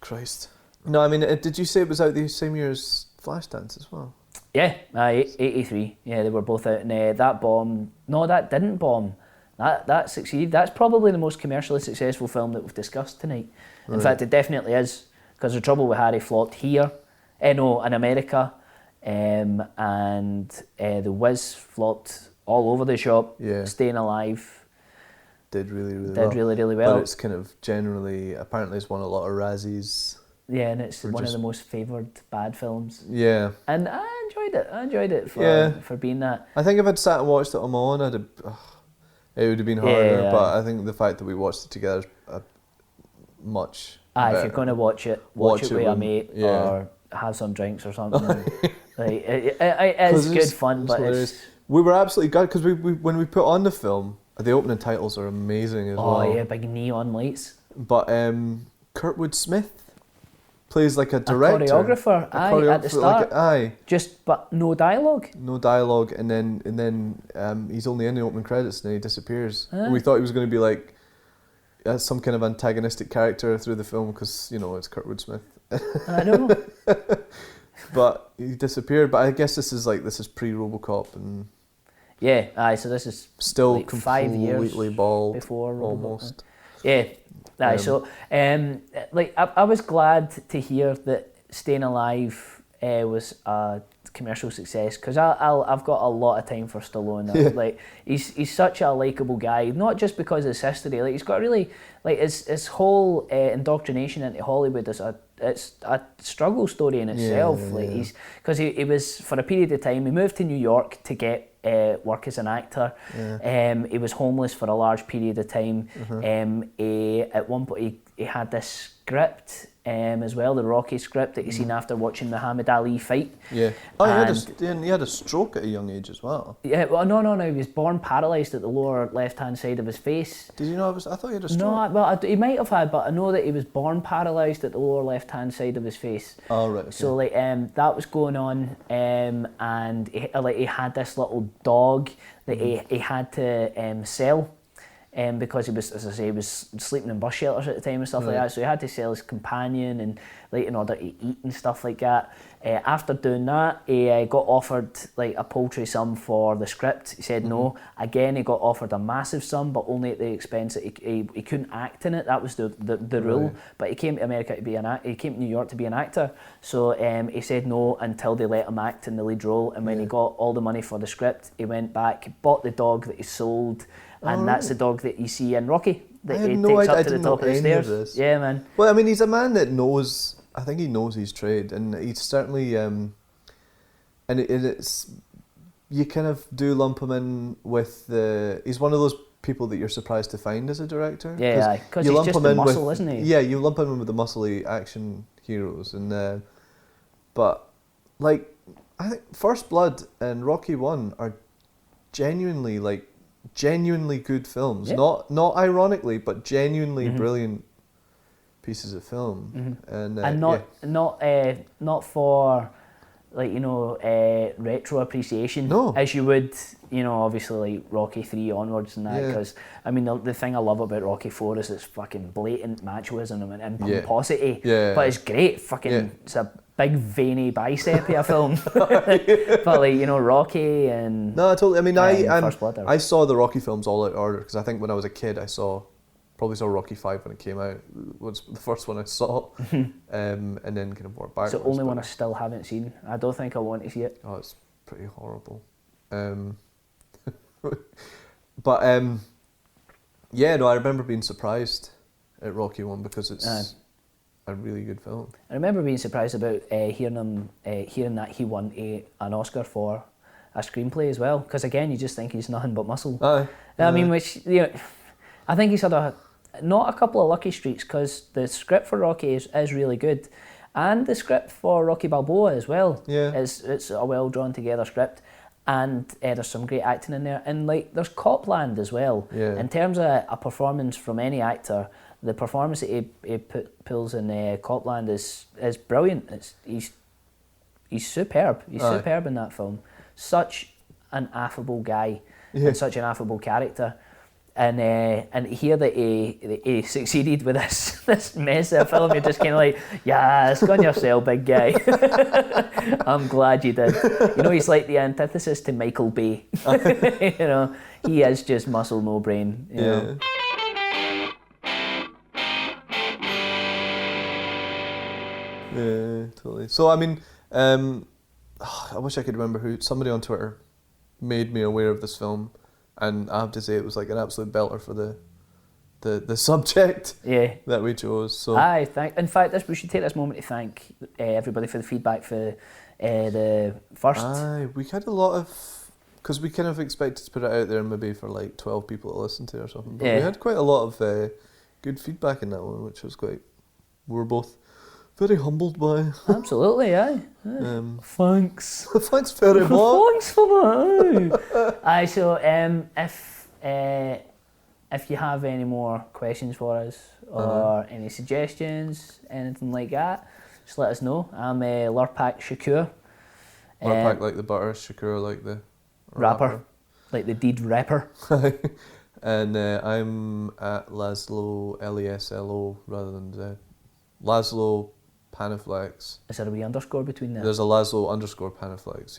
Christ. No, I mean, did you say it was out the same year as Flashdance as well? Yeah, 83. Yeah, they were both out, and that bomb. No, that didn't bomb. That succeeded. That's probably the most commercially successful film that we've discussed tonight. In fact, it definitely is. Because The Trouble with Harry flopped here, in America, and The Wiz flopped all over the shop. Yeah. Staying Alive did really well. But it's kind of generally, apparently it's won a lot of Razzies. Yeah, and it's one of the most favoured bad films. Yeah. And I enjoyed it for being that. I think if I'd sat and watched it on my own, it would have been harder, but I think the fact that we watched it together is much better. If you're going to watch it with a mate or have some drinks or something. Like, it's good fun, but we were absolutely gutted because we when we put on the film, the opening titles are amazing as well. Oh yeah, big neon lights. But Kurtwood Smith plays like a director, choreographer, at the start. But no dialogue. No dialogue, and then he's only in the opening credits and then he disappears. And we thought he was going to be like some kind of antagonistic character through the film because it's Kurtwood Smith. I know. But he disappeared. But I guess this is pre-RoboCop and. Yeah, aye. So this is Still like 5 years completely bald, before almost. Yeah, aye. So like I was glad to hear that Staying Alive was a commercial success, because I've got a lot of time for Stallone. Yeah. Like he's such a likeable guy, not just because of his history. Like he's got really like his whole indoctrination into Hollywood is it's a struggle story in itself. Like he's because he was, for a period of time, he moved to New York to get work as an actor. He was homeless for a large period of time. At one point he had this script as well, the Rocky script that you seen after watching Muhammad Ali fight. Yeah. Oh, he had a stroke at a young age as well. Yeah, well, no. He was born paralysed at the lower left-hand side of his face. Did you know? I thought he had a stroke. No, well, he might have had, but I know that he was born paralysed at the lower left-hand side of his face. Oh, right. Okay. So like that was going on, and he had this little dog that he had to sell. Because he was, as I say, he was sleeping in bus shelters at the time and stuff like that, so he had to sell his companion and like in order to eat and stuff like that. After doing that, he got offered like a paltry sum for the script. He said no. Again, he got offered a massive sum, but only at the expense that he couldn't act in it. That was the rule. Right. But he came to America to be he came to New York to be an actor. So he said no until they let him act in the lead role. And when he got all the money for the script, he went back, bought the dog that he sold. And that's the dog that you see in Rocky that he takes up to the top of the stairs. Yeah, man. Well, I mean, he's a man that knows. I think he knows his trade, and he's certainly. And it's you kind of do lump him in with the. He's one of those people that you're surprised to find as a director. Yeah, because he's just a muscle, isn't he? Yeah, you lump him in with the muscly action heroes, and but like I think First Blood and Rocky 1 are genuinely good films. Yeah. Not ironically, but genuinely brilliant pieces of film. And not for like retro appreciation. No. As you would obviously like Rocky 3 onwards and that, because I mean the thing I love about Rocky 4 is its fucking blatant machoism and pomposity. But it's great. It's a big veiny bicep of a film. But like Rocky and no, totally. I mean, First Blood I saw the Rocky films all out of order, because I think when I was a kid I probably saw Rocky 5 when it came out. It was the first one I saw, and then kind of worked backwards. It's the only one I still haven't seen. I don't think I want to see it. Oh, it's pretty horrible. But yeah, no, I remember being surprised at Rocky 1 because it's a really good film. I remember being surprised about hearing that he won an Oscar for a screenplay as well, because again, you just think he's nothing but muscle. I mean, which I think he's had not a couple of lucky streaks, because the script for Rocky is really good, and the script for Rocky Balboa as well. Yeah, it's a well drawn together script, and there's some great acting in there, and like there's Copland as well. Yeah. In terms of a performance from any actor, the performance that he pulls in Copland is brilliant. He's superb. He's superb in that film. Such an affable guy and such an affable character. And hear that he succeeded with this mess of a film, you're just kind of like, yes, go on yourself, big guy. I'm glad you did. He's like the antithesis to Michael Bay. He is just muscle, no brain. You know? Yeah, totally. So I mean, I wish I could remember somebody on Twitter made me aware of this film. And I have to say, it was like an absolute belter for the subject that we chose. So in fact, we should take this moment to thank everybody for the feedback for the first. We had a lot of, because we kind of expected to put it out there maybe for like 12 people to listen to or something. But we had quite a lot of good feedback in that one, which was we were both very humbled by. Absolutely, aye. Thanks. Thanks very much. Thanks for that. Aye, so if you have any more questions for us or any suggestions, anything like that, just let us know. I'm Lurpak Shakur. Lurpak like the butter, Shakur like the rapper. Like the deed rapper. And I'm at Laszlo, Leslo, rather than Z. Laszlo Panaflex. Is there a wee underscore between them? There's a Laszlo _Panaflex,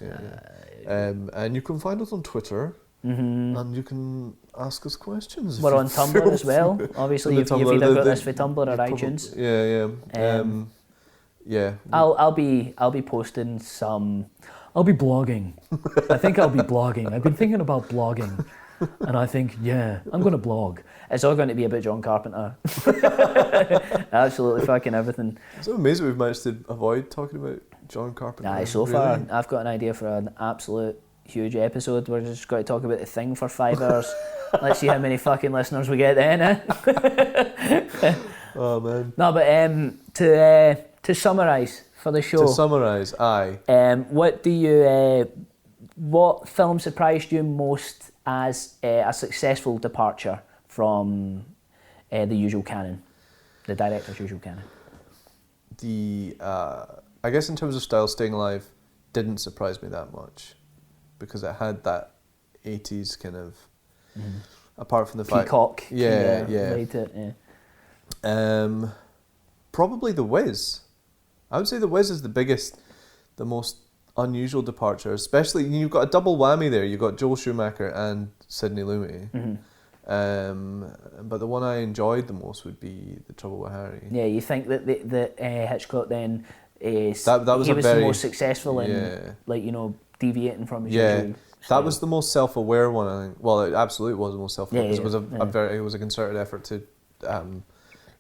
and you can find us on Twitter and you can ask us questions. We're on Tumblr as well. Obviously, you've either got this for Tumblr or iTunes. Yeah. I'll be posting some. I'll be blogging. I think I'll be blogging. I've been thinking about blogging, and I think, I'm going to blog. It's all going to be about John Carpenter. Absolutely fucking everything. It's so amazing we've managed to avoid talking about John Carpenter. Aye, so far I've got an idea for an absolute huge episode. We're just going to talk about The Thing for 5 hours. Let's see how many fucking listeners we get then, eh? Oh man. No, but to summarise for the show. To summarise, aye. What film surprised you most as a successful departure from the usual canon, the director's usual canon? I guess in terms of style, Staying Alive didn't surprise me that much because it had that 80s kind of, apart from the Peacock. fact... Yeah. Yeah. Probably The Wiz. I would say The Wiz is the most unusual departure, especially you've got a double whammy there. You've got Joel Schumacher and Sidney Lumet. But the one I enjoyed the most would be The Trouble with Harry. Yeah, you think that Hitchcock then is that was the most successful in deviating from his usual style. That was the most self-aware one, I think. Well, it absolutely was the most self-aware because it was a concerted effort to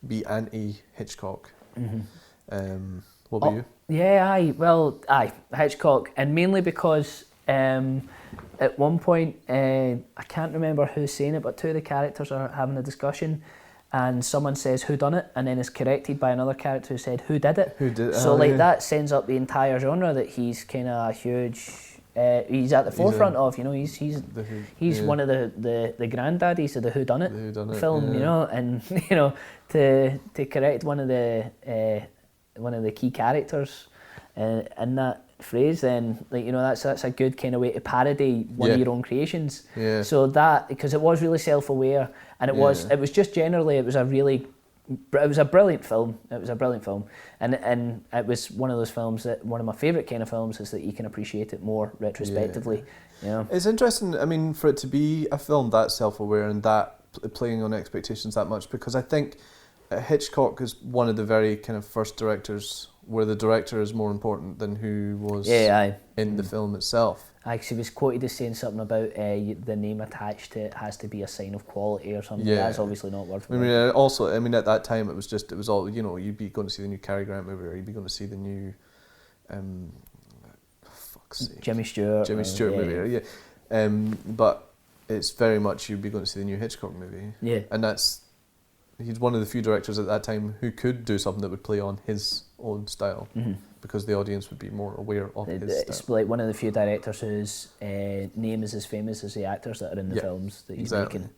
be anti-Hitchcock. What about you? Yeah, Hitchcock, and mainly because at one point, I can't remember who's saying it, but two of the characters are having a discussion, and someone says who done it, and then is corrected by another character who said who did it. So that sends up the entire genre that he's kind of a huge. He's at the forefront of. He's one of the granddaddies of the Who Done It film. And to correct one of the key characters in that phrase, then that's a good kind of way to parody one of your own creations. Yeah. So that, because it was really self-aware, and it was just generally it was a brilliant film. And it was one of those films that one of my favourite kind of films is that you can appreciate it more retrospectively. It's interesting. I mean, for it to be a film that self-aware and that playing on expectations that much, because I think Hitchcock is one of the very kind of first directors where the director is more important than who was in the film itself. Because he was quoted as saying something about the name attached to it has to be a sign of quality or something. That's obviously not word for word. I mean, at that time it was all, you'd be going to see the new Cary Grant movie, or you'd be going to see the new Jimmy Stewart movie. But it's very much you'd be going to see the new Hitchcock movie. Yeah. And he's one of the few directors at that time who could do something that would play on his own style, because the audience would be more aware of his style. It's like one of the few directors whose name is as famous as the actors that are in the films that he's making.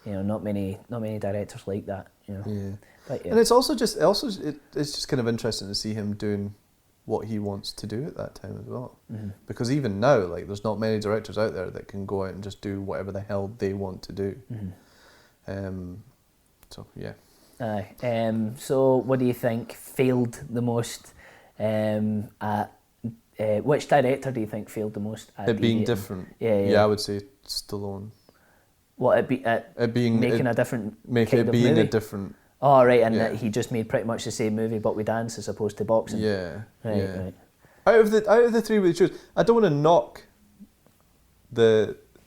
Not many directors like that. But, and it's also just kind of interesting to see him doing what he wants to do at that time as well, because even now, there's not many directors out there that can go out and just do whatever the hell they want to do. So yeah. So what do you think failed the most? Which director do you think failed the most at it being different? Yeah, I would say Stallone. What making a different movie? A different. Oh right, and that he just made pretty much the same movie but with dance as opposed to boxing. Yeah. Right. Out of the three we chose, I don't want to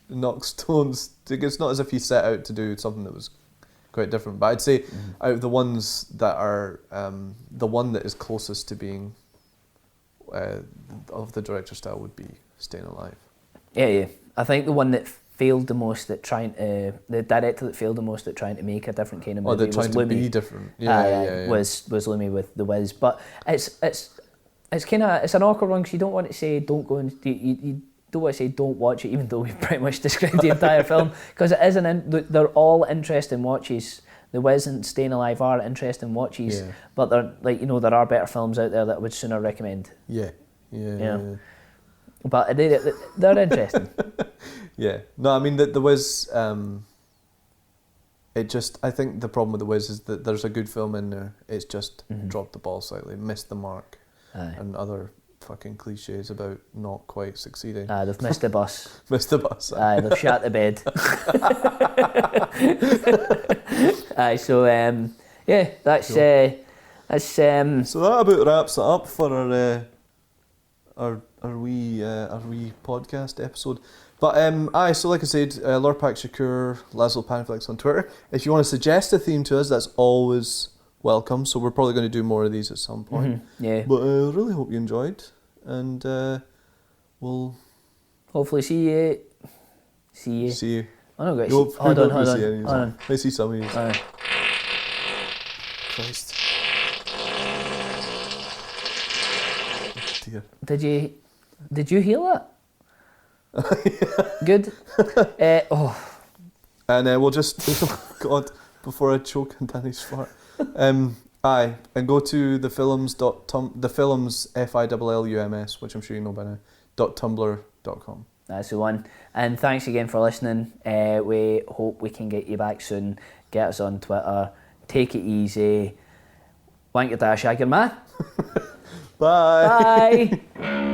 knock Stone's. It's not as if he set out to do something that was quite different, but I'd say out of the ones that are the one that is closest to being of the director style would be Staying Alive. Yeah. I think the one that failed the most at the director that failed the most at trying to make a different kind of movie was Lumet. To be different. Was Lumet with The Wiz, but it's kind of it's an awkward one because you don't want to say don't go and you don't want to say don't watch it, even though we've pretty much described the entire film, because it is they're all interesting watches. The Wiz and Staying Alive are interesting watches, but they're there are better films out there that I would sooner recommend. Yeah. But they're interesting. Yeah. No, I mean the Wiz. I think the problem with The Wiz is that there's a good film in there. It's just dropped the ball slightly, missed the mark, and other fucking cliches about not quite succeeding. They've missed the bus. Missed the bus. They've shot the bed. So yeah, that's Cool. that's So that about wraps it up for our wee podcast episode. But so like I said, Lurpak Shakur, Laszlo Panflex on Twitter. If you want to suggest a theme to us, that's always welcome. So we're probably going to do more of these at some point. yeah. But I really hope you enjoyed, and we'll Hopefully see you. see you. Oh no, guys. No, Hold on. we'll see you. Hold on. I see some of you. Hold on. Christ. Dear. Did you hear that? Good. And we'll just God, before I choke on Danny's fart. And go to the Fillums Fillums, which I'm sure you know by now, .tumblr.com. That's the one. And thanks again for listening. We hope we can get you back soon. Get us on Twitter. Take it easy. Wank your dash, shag your man. Bye. Bye.